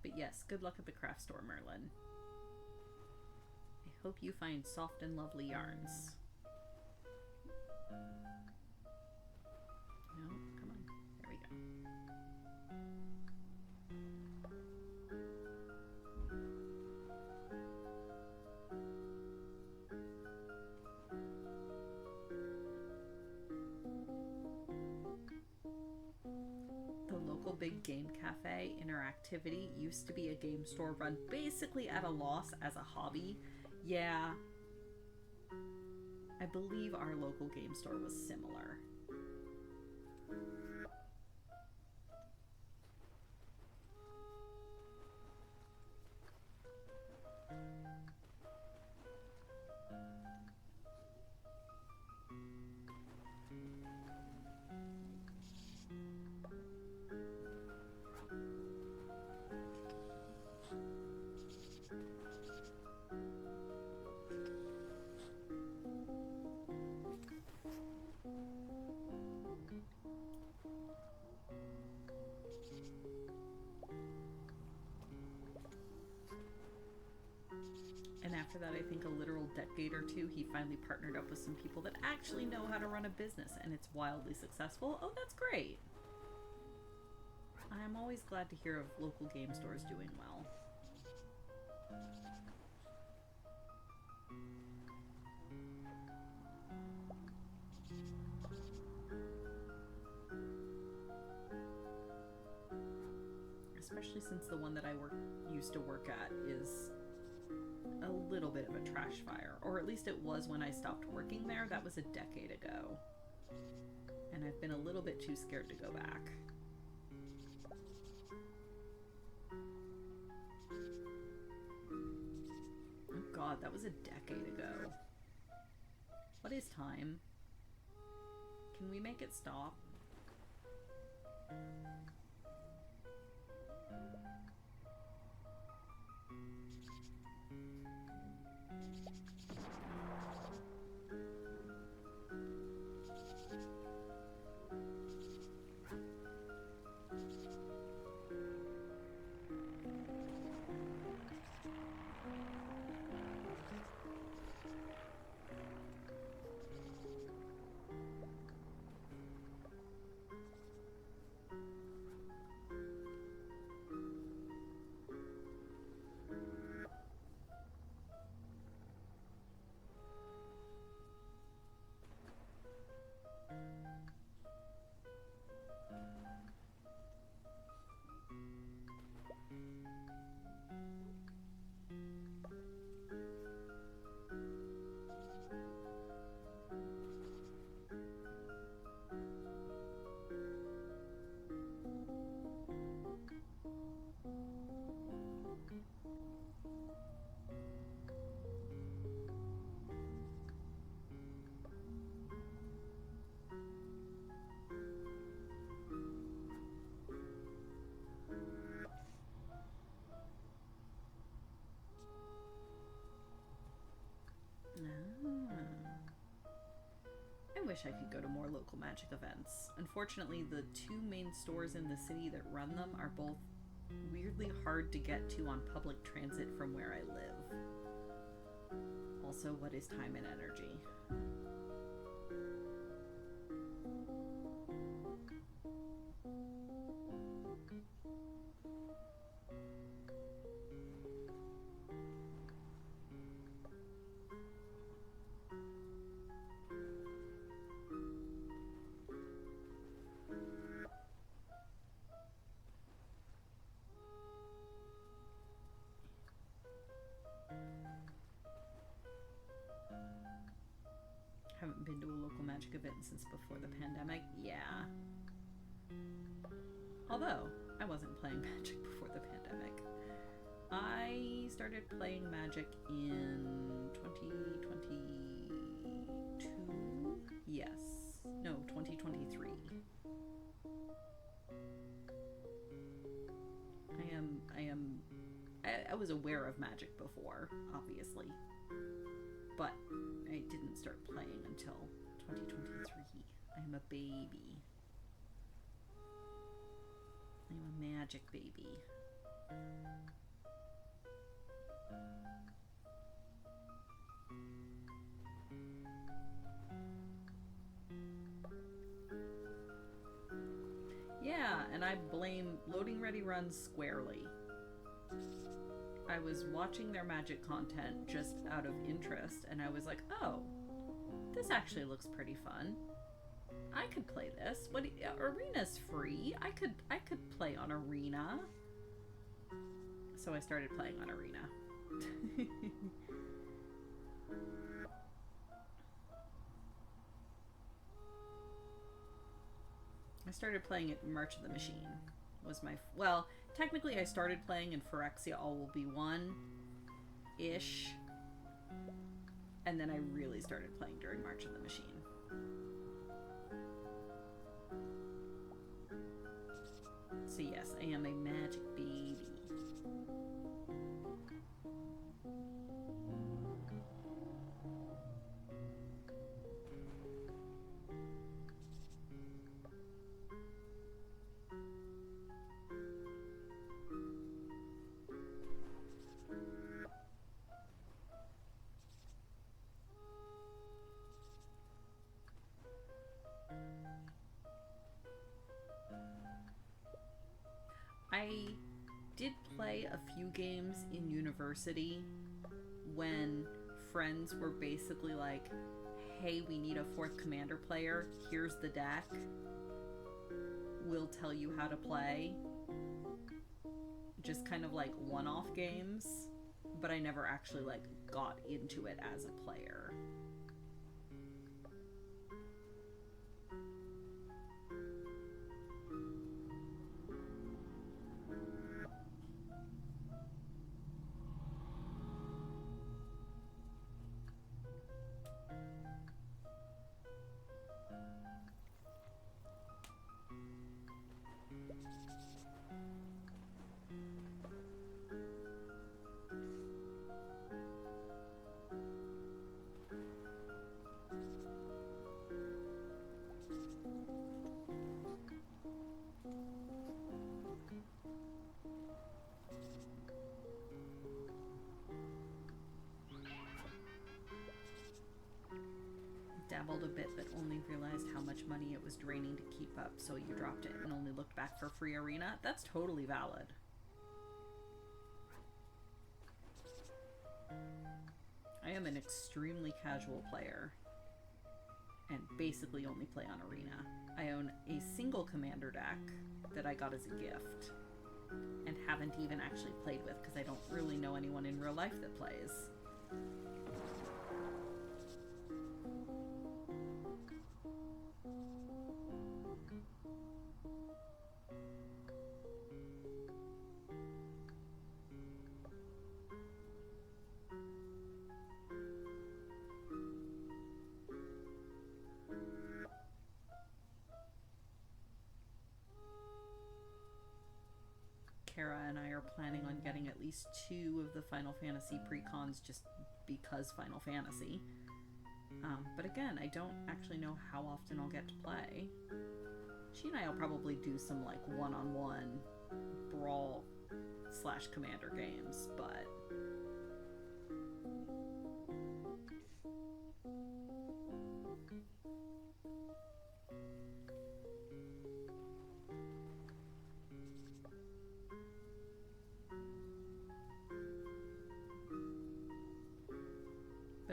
But yes, good luck at the craft store, Merlin. I hope you find soft and lovely yarns. No, come on. There we go. The local big game cafe Interactivity used to be a game store run basically at a loss as a hobby. Yeah. I believe our local game store was similar. after that, I think a literal decade or two, he finally partnered up with some people that actually know how to run a business, and it's wildly successful. Oh, that's great. I'm always glad to hear of local game stores doing well. Especially since the one that I used to work at is a little bit of a trash fire. Or at least it was when I stopped working there. That was a decade ago. And I've been a little bit too scared to go back. Oh god, that was a decade ago. What is time? Can we make it stop? I wish I could go to more local Magic events. Unfortunately, the two main stores in the city that run them are both weirdly hard to get to on public transit from where I live. Also, what is time and energy? Haven't been to a local Magic event since before the pandemic. Yeah. Although, I wasn't playing Magic before the pandemic. I started playing Magic in 2022? Yes. No, 2023. I was aware of Magic before, obviously. But I didn't start playing until 2023. I'm a baby. I'm a Magic baby. Yeah, and I blame Loading Ready runs squarely. I was watching their Magic content just out of interest, and I was like, oh, this actually looks pretty fun. I could play this. Arena's free. I could play on Arena. So I started playing on Arena. I started playing at March of the Machine. Was my well, technically I started playing in Phyrexia All Will Be One-ish. And then I really started playing during March of the Machine. So yes, I am a Magic baby. play a few games in university when friends were basically like, hey, we need a fourth commander player, here's the deck, we'll tell you how to play. Just kind of like one-off games, but I never actually like got into it as a player. Dabbled a bit, but only realized how much money it was draining to keep up, so you dropped it and only looked back for free arena. That's totally valid. I am an extremely casual player and basically only play on arena. I own a single commander deck that I got as a gift and haven't even actually played with because I don't really know anyone in real life that plays. Kara and I are planning on getting at least 2 of the Final Fantasy precons just because Final Fantasy. But again, I don't actually know how often I'll get to play. She and I will probably do some like one-on-one brawl / commander games, but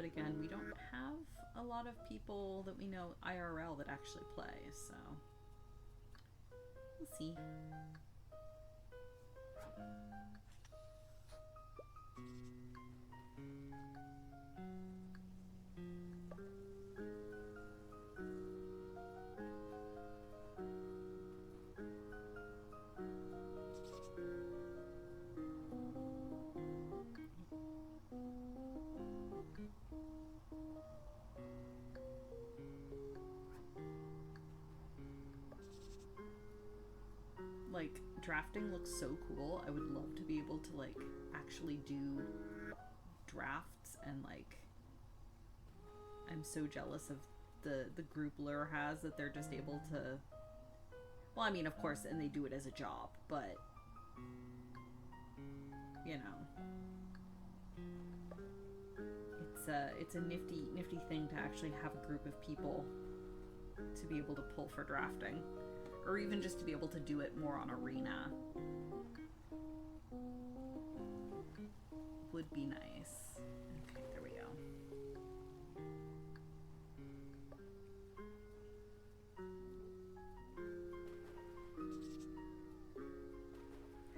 again, we don't have a lot of people that we know IRL that actually play, so we'll see. Like, drafting looks so cool. I would love to be able to, like, actually do drafts and, like, I'm so jealous of the group Lure has that they're just able to, well, I mean, of course, and they do it as a job, but, you know, it's a nifty thing to actually have a group of people to be able to pull for drafting. Or even just to be able to do it more on arena would be nice. Okay, there we go.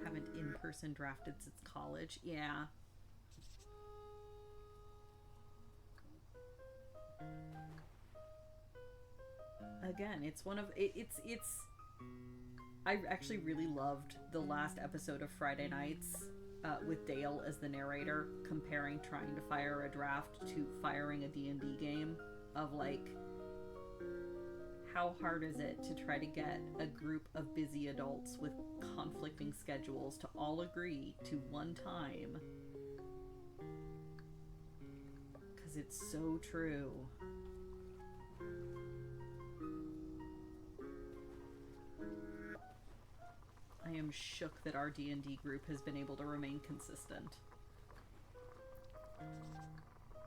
Haven't in-person drafted since college. Yeah. Again, it's one of it's I actually really loved the last episode of Friday Nights with Dale as the narrator, comparing trying to fire a draft to firing a D&D game, of like, how hard is it to try to get a group of busy adults with conflicting schedules to all agree to one time? Because it's so true. I am shook that our D&D group has been able to remain consistent,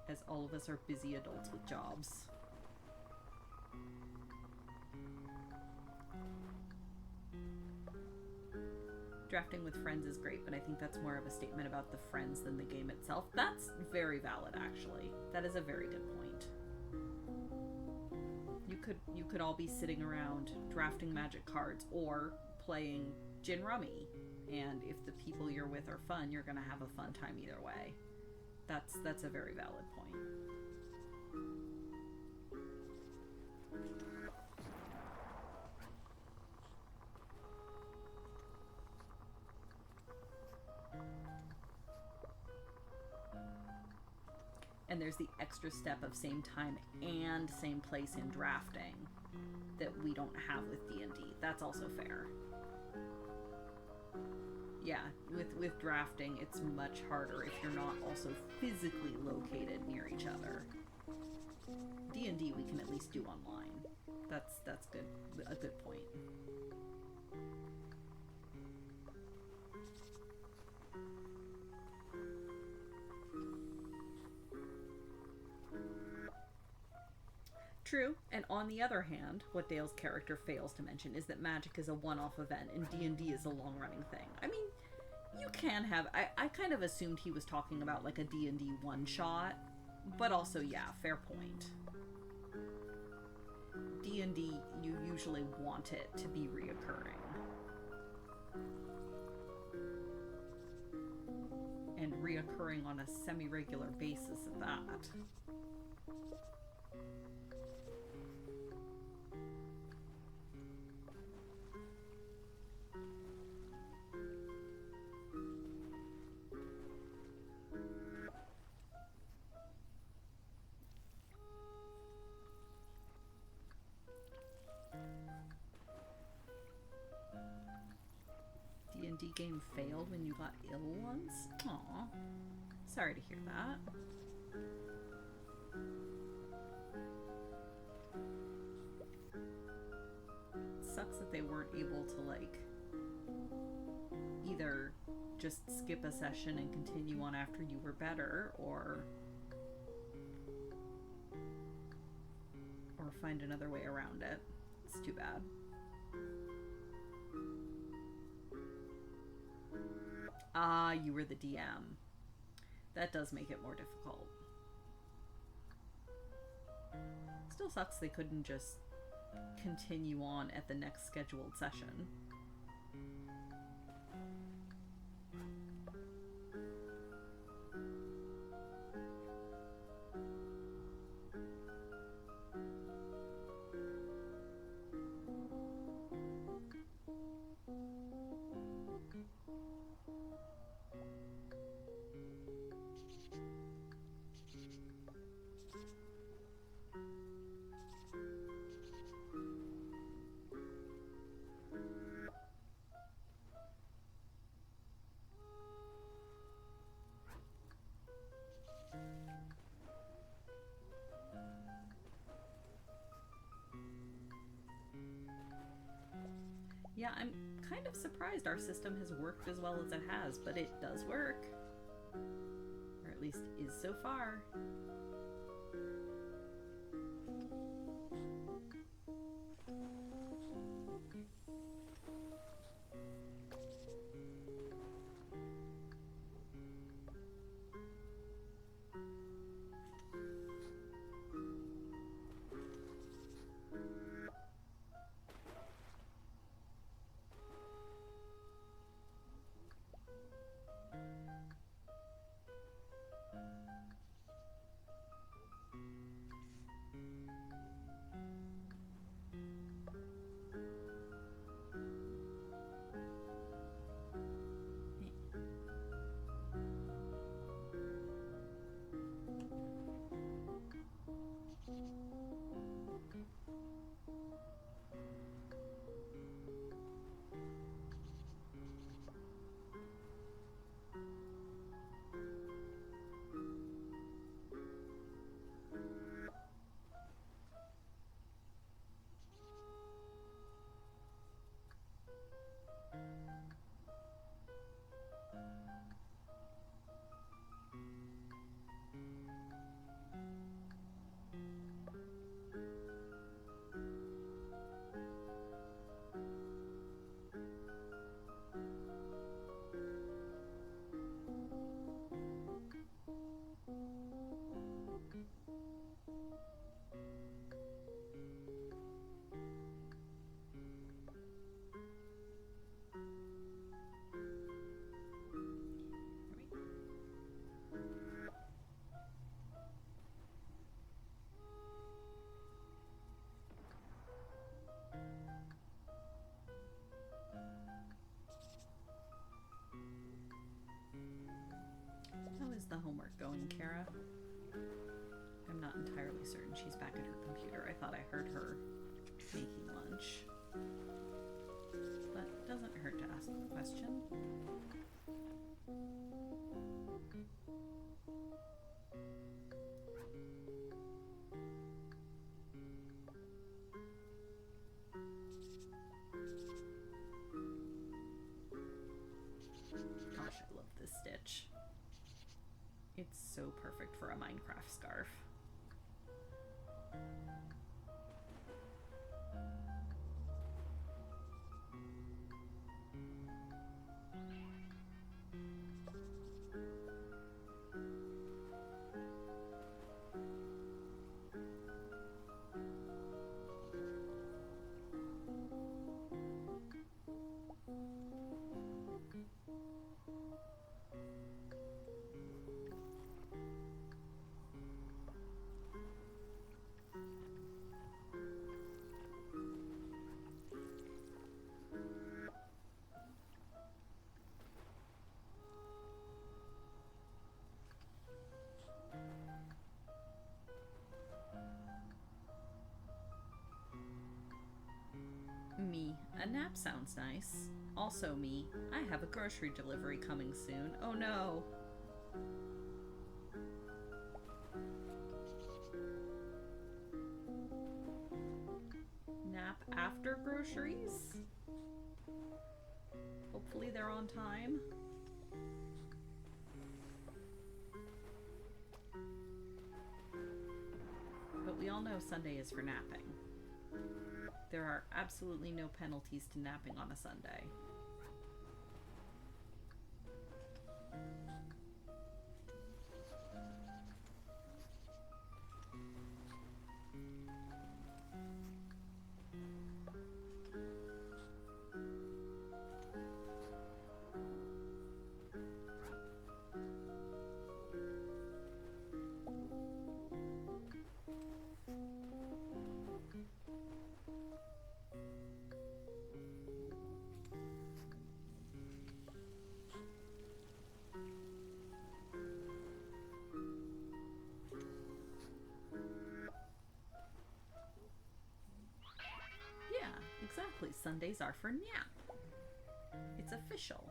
as all of us are busy adults with jobs. Drafting with friends is great, but I think that's more of a statement about the friends than the game itself. That's very valid, actually. That is a very good point. You could all be sitting around drafting Magic cards or playing Gin Rummy, and if the people you're with are fun, you're gonna have a fun time either way. That's a very valid point. And there's the extra step of same time and same place in drafting that we don't have with D&D. That's also fair. Yeah, with drafting, it's much harder if you're not also physically located near each other. D&D we can at least do online. That's good. A good point. True, and on the other hand, what Dale's character fails to mention is that Magic is a one-off event and D&D is a long-running thing. I mean, you can have... I kind of assumed he was talking about like a D&D one-shot, but also, yeah, fair point. D&D, you usually want it to be reoccurring. And reoccurring on a semi-regular basis at that. D&D game failed when you got ill once? Aw. Sorry to hear that. It sucks that they weren't able to, like, either just skip a session and continue on after you were better, or find another way around it. It's too bad. Ah, you were the DM. That does make it more difficult. Still sucks they couldn't just continue on at the next scheduled session. Yeah, I'm kind of surprised our system has worked as well as it has, but it does work. Or at least is so far. the homework going, Kara? I'm not entirely certain she's back at her computer. I thought I heard her making lunch. But it doesn't hurt to ask the question. Gosh, I love this stitch. It's so perfect for a Minecraft scarf. Me, a nap sounds nice. Also me, I have a grocery delivery coming soon. Oh no! Nap after groceries? Hopefully they're on time. But we all know Sunday is for napping. There are absolutely no penalties to napping on a Sunday. Exactly, Sundays are for nap. It's official.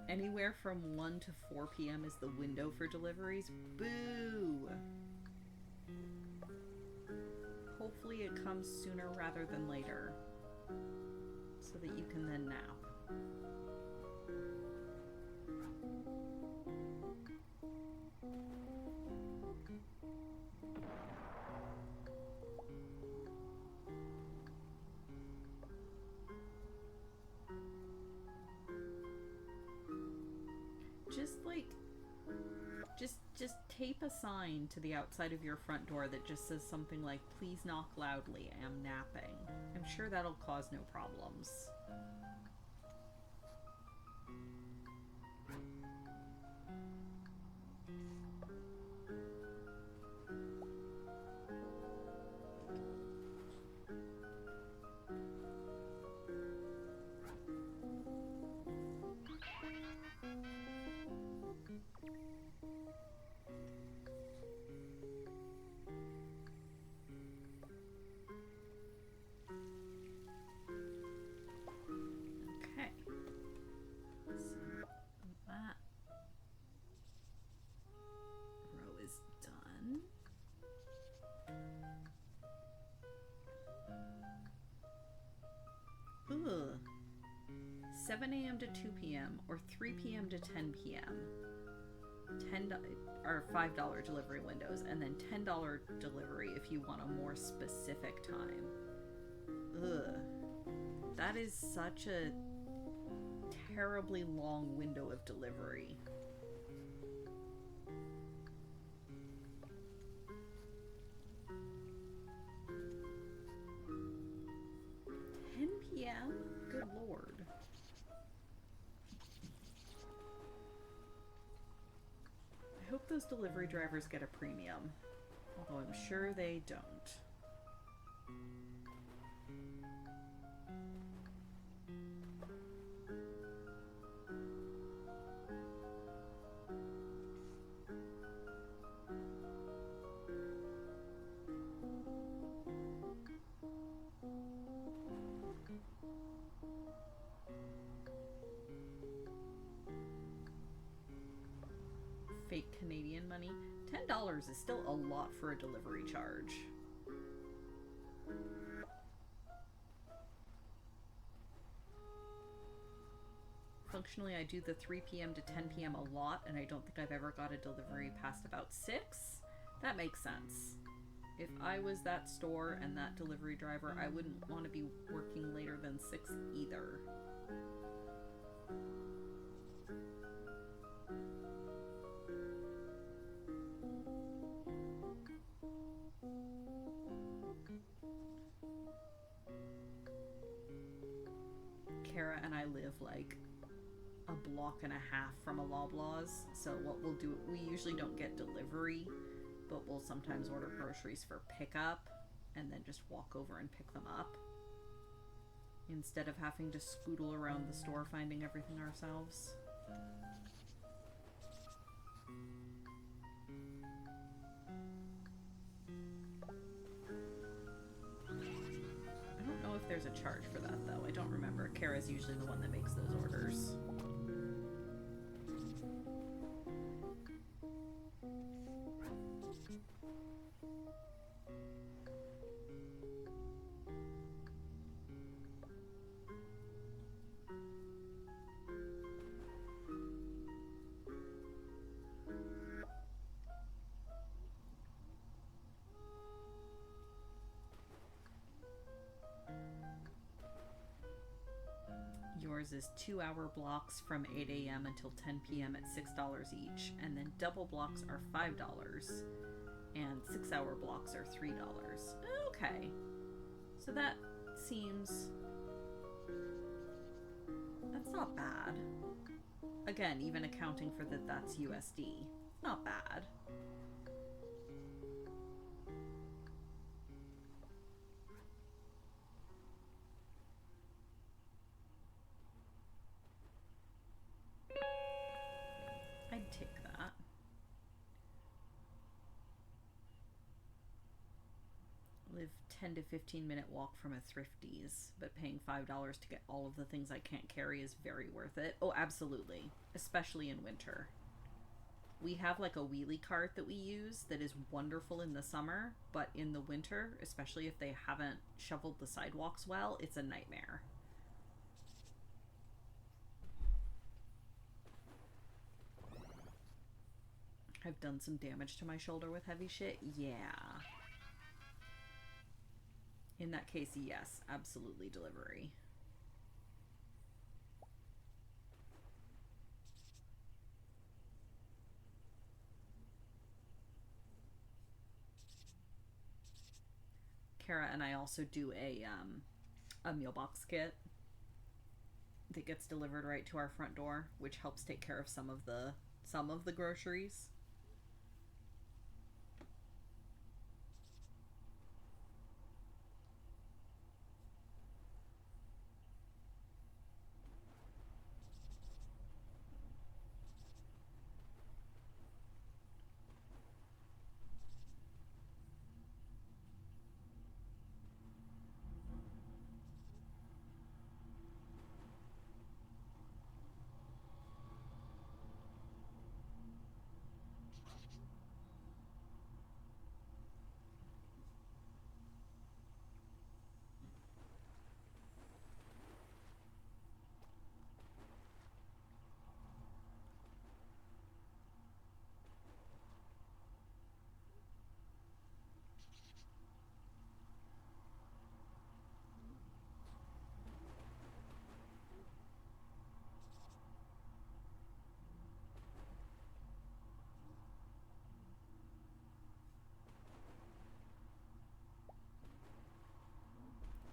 Anywhere from 1 to 4 p.m. is the window for deliveries. Boo! Hopefully it comes sooner rather than later, so that you can then nap. Just tape a sign to the outside of your front door that just says something like, "Please knock loudly, I am napping." I'm sure that'll cause no problems. Ugh. 7 a.m. to 2 p.m. or 3 p.m. to 10 p.m. $5 delivery windows, and then $10 delivery if you want a more specific time. Ugh. That is such a terribly long window of delivery. Good lord. I hope those delivery drivers get a premium, although I'm sure they don't. fake Canadian money. $10 is still a lot for a delivery charge. Functionally, I do the 3 p.m. to 10 p.m. a lot, and I don't think I've ever got a delivery past about 6. That makes sense. If I was that store and that delivery driver, I wouldn't want to be working later than 6 either. Kara and I live like a block and a half from a Loblaws, so what we'll do, we usually don't get delivery, but we'll sometimes order groceries for pickup and then just walk over and pick them up instead of having to scootle around the store finding everything ourselves. I don't know if there's a charge for that though. I don't remember. Kara's usually the one that makes those orders. Yours is 2-hour blocks from 8 a.m. until 10 p.m. at $6 each, and then double blocks are $5, and 6-hour blocks are $3. Okay, so that seems... that's not bad. Again, even accounting for that's USD. Not bad. I'd take that. Live 10 to 15 minute walk from a Thrifties, but paying $5 to get all of the things I can't carry is very worth it. Oh, absolutely. Especially in winter. We have like a wheelie cart that we use that is wonderful in the summer, but in the winter, especially if they haven't shoveled the sidewalks well, it's a nightmare. I've done some damage to my shoulder with heavy shit. Yeah. In that case, yes, absolutely delivery. Kara and I also do a meal box kit that gets delivered right to our front door, which helps take care of some of the groceries.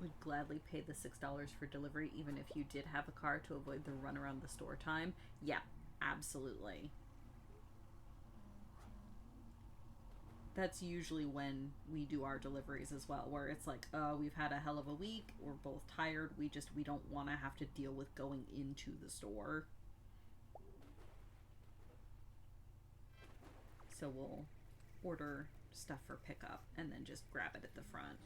Would gladly pay the $6 for delivery even if you did have a car to avoid the run around the store time. Yeah, absolutely. That's usually when we do our deliveries as well, where it's like, we've had a hell of a week, we're both tired, we don't want to have to deal with going into the store. So we'll order stuff for pickup and then just grab it at the front.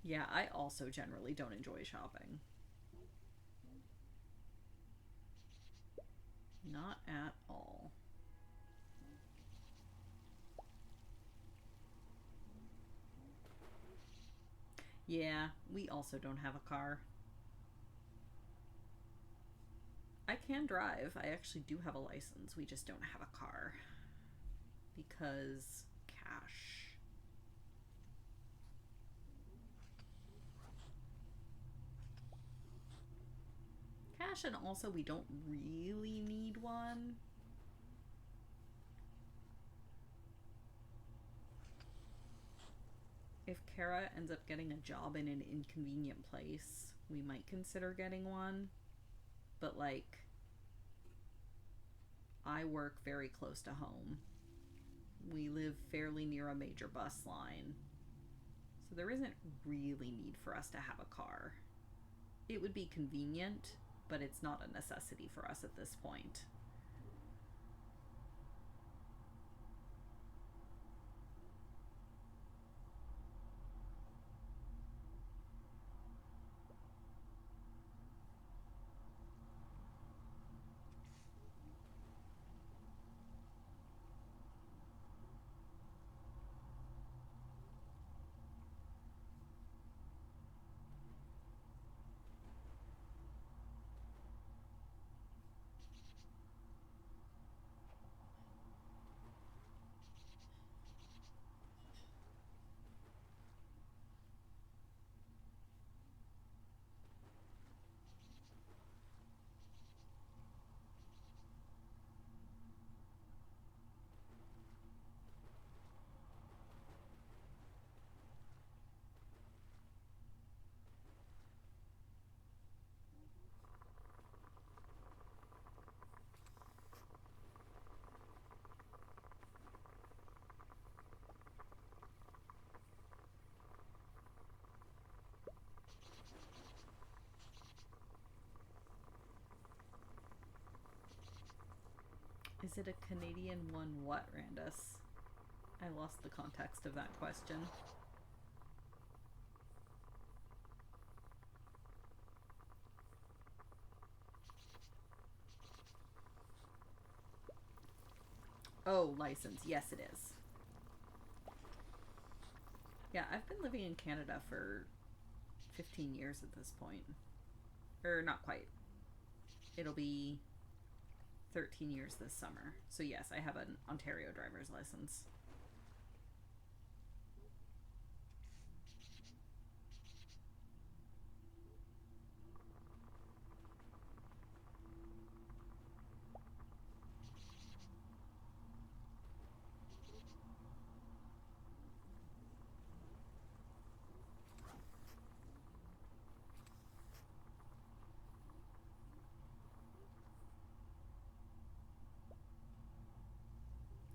Yeah, I also generally don't enjoy shopping. Not Yeah, we also don't have a car. I can drive. I actually do have a license. We just don't have a car. Because cash. Cash, and also we don't really need one. If Kara ends up getting a job in an inconvenient place, we might consider getting one. But, like, I work very close to home. We live fairly near a major bus line. So there isn't really need for us to have a car. It would be convenient, but it's not a necessity for us at this point. Is it a Canadian one what, Randus? I lost the context of that question. Oh, license. Yes, it is. Yeah, I've been living in Canada for 15 years at this point. Or not quite. It'll be 13 years this summer. So yes, I have an Ontario driver's license.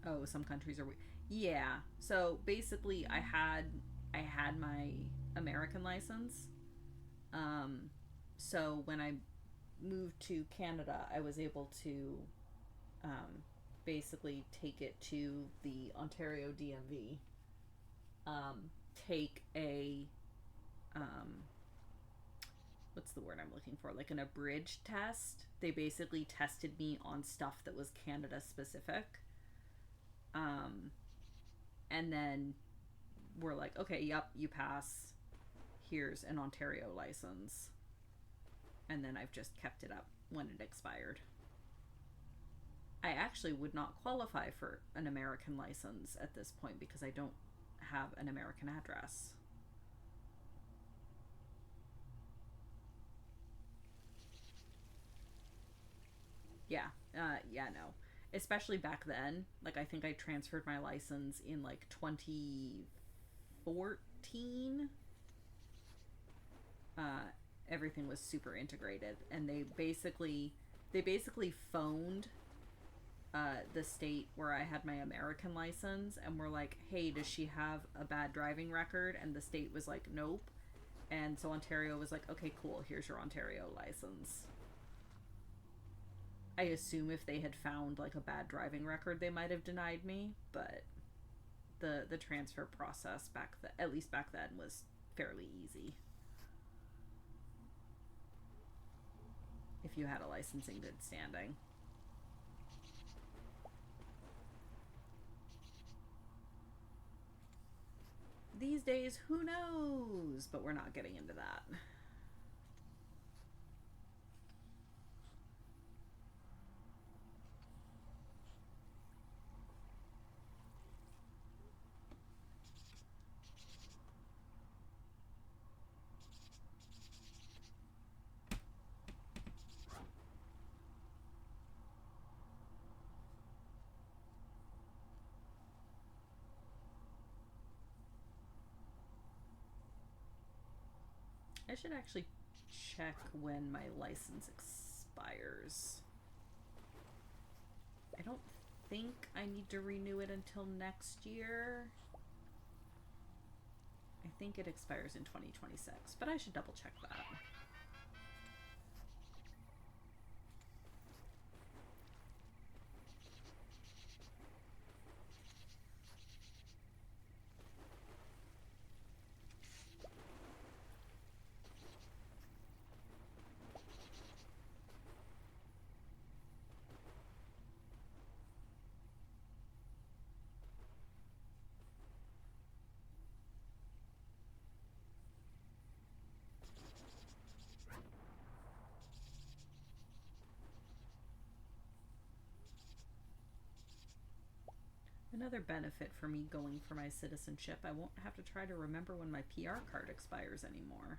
Oh, some countries are. Yeah. So basically, I had my American license. Um, so when I moved to Canada, I was able to um, basically take it to the Ontario DMV. Take a um, what's the word I'm looking for? Like an abridged test. They basically tested me on stuff that was Canada specific. Um, and then we're like, okay, yep, you pass. Here's an Ontario license. And then I've just kept it up when it expired. I actually would not qualify for an American license at this point because I don't have an American address. Yeah, yeah, no. Especially back then. Like, I think I transferred my license in like 2014. Uh, Everything was super integrated, and they basically phoned the state where I had my American license and were like, hey, does she have a bad driving record? And the state was like, nope. And so Ontario was like, okay, cool, here's your Ontario license. I assume if they had found like a bad driving record, they might have denied me, but the transfer process at least back then was fairly easy if you had a license in good standing. these days, who knows? But we're not getting into that. I should actually check when my license expires. I don't think I need to renew it until next year. I think it expires in 2026, but I should double check that. Another benefit for me going for my citizenship, I won't have to try to remember when my PR card expires anymore.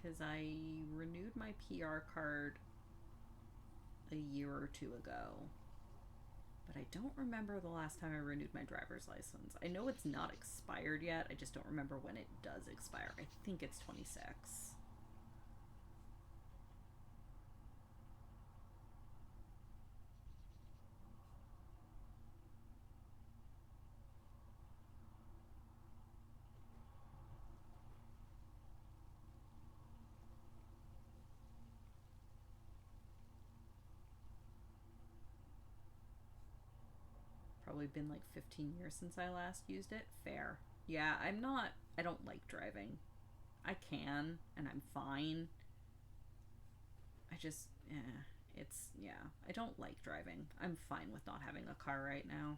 Because I renewed my PR card a year or two ago. But I don't remember the last time I renewed my driver's license. I know it's not expired yet. I just don't remember when it does expire. I think it's 26. Probably been like 15 years since I last used it. Fair. Yeah, I don't like driving. I can, and I'm fine. I just, I don't like driving. I'm fine with not having a car right now.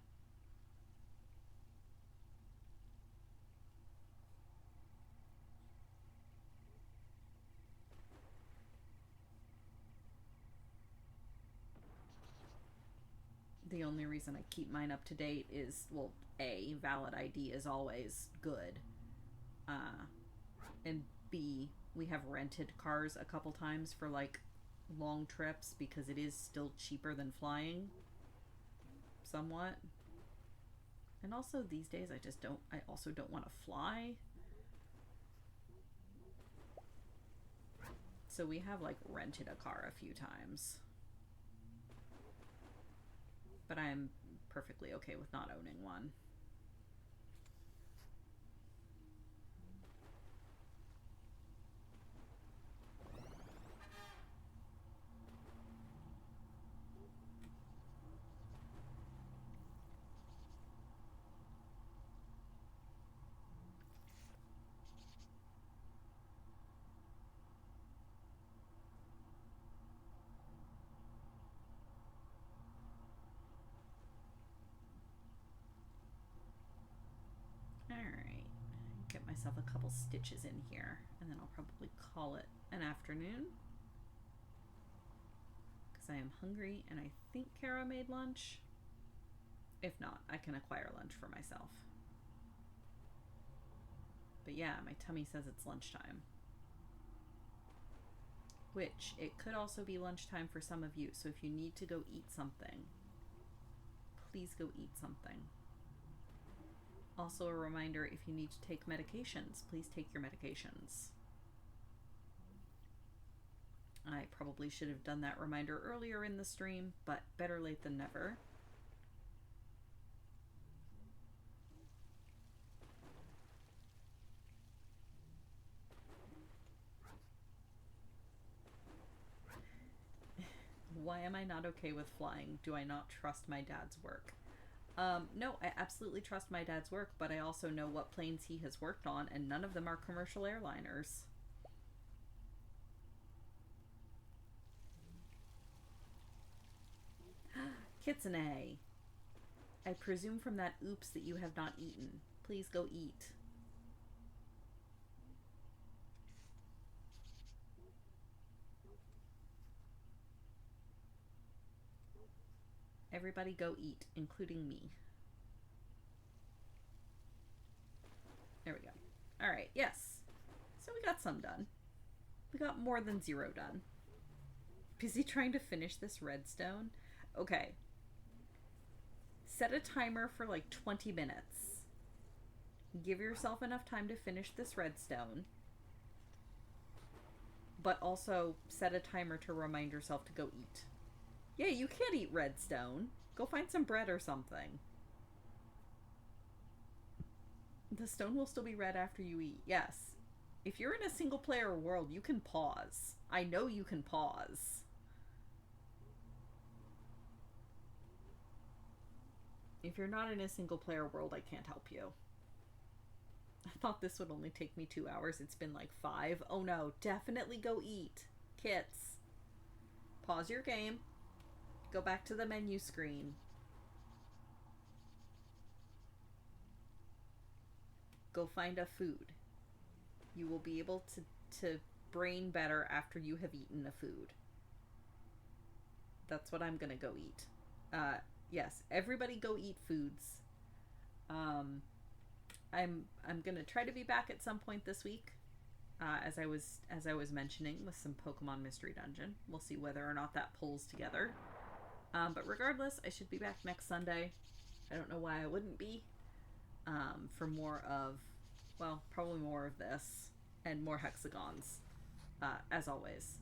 The only reason I keep mine up to date is, well, A, valid ID is always good. And B, we have rented cars a couple times for like long trips because it is still cheaper than flying. Somewhat. And also these days I also don't want to fly. So we have like rented a car a few times. But I'm perfectly okay with not owning one. Alright, get myself a couple stitches in here, and then I'll probably call it an afternoon. Because I am hungry, and I think Kara made lunch. If not, I can acquire lunch for myself. But yeah, my tummy says it's lunchtime. Which, it could also be lunchtime for some of you, so if you need to go eat something, please go eat something. Also a reminder, if you need to take medications, please take your medications. I probably should have done that reminder earlier in the stream, but better late than never. Why am I not okay with flying? Do I not trust my dad's work? No, I absolutely trust my dad's work, but I also know what planes he has worked on, and none of them are commercial airliners. Kitsune, I presume from that oops that you have not eaten. Please go eat. Everybody go eat, including me. There we go. Alright, yes. So we got some done. We got more than 0 done. Busy trying to finish this redstone? Okay. Set a timer for like 20 minutes. Give yourself enough time to finish this redstone. But also set a timer to remind yourself to go eat. Yeah, you can't eat redstone. Go find some bread or something. The stone will still be red after you eat. Yes. If you're in a single player world, you can pause. I know you can pause. If you're not in a single player world, I can't help you. I thought this would only take me 2 hours. It's been like 5. Oh no, definitely go eat. Kits. Pause your game. Go back to the menu screen. Go find a food. You will be able to brain better after you have eaten a food. That's what I'm gonna go eat. Yes, everybody go eat foods. I'm gonna try to be back at some point this week, as I was mentioning, with some Pokemon Mystery Dungeon. We'll see whether or not that pulls together. But regardless, I should be back next Sunday. I don't know why I wouldn't be. For more of, well, probably more of this and more hexagons, as always.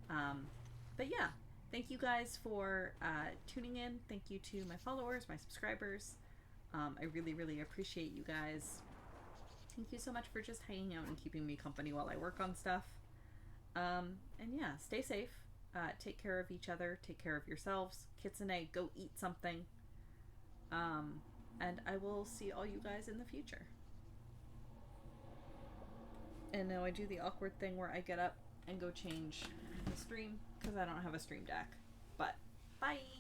But yeah, thank you guys for tuning in. Thank you to my followers, my subscribers. I really, really appreciate you guys. Thank you so much for just hanging out and keeping me company while I work on stuff. And yeah, stay safe. Take care of each other. Take care of yourselves. Kitsune, go eat something. And I will see all you guys in the future. And now I do the awkward thing where I get up and go change the stream because I don't have a stream deck. But bye!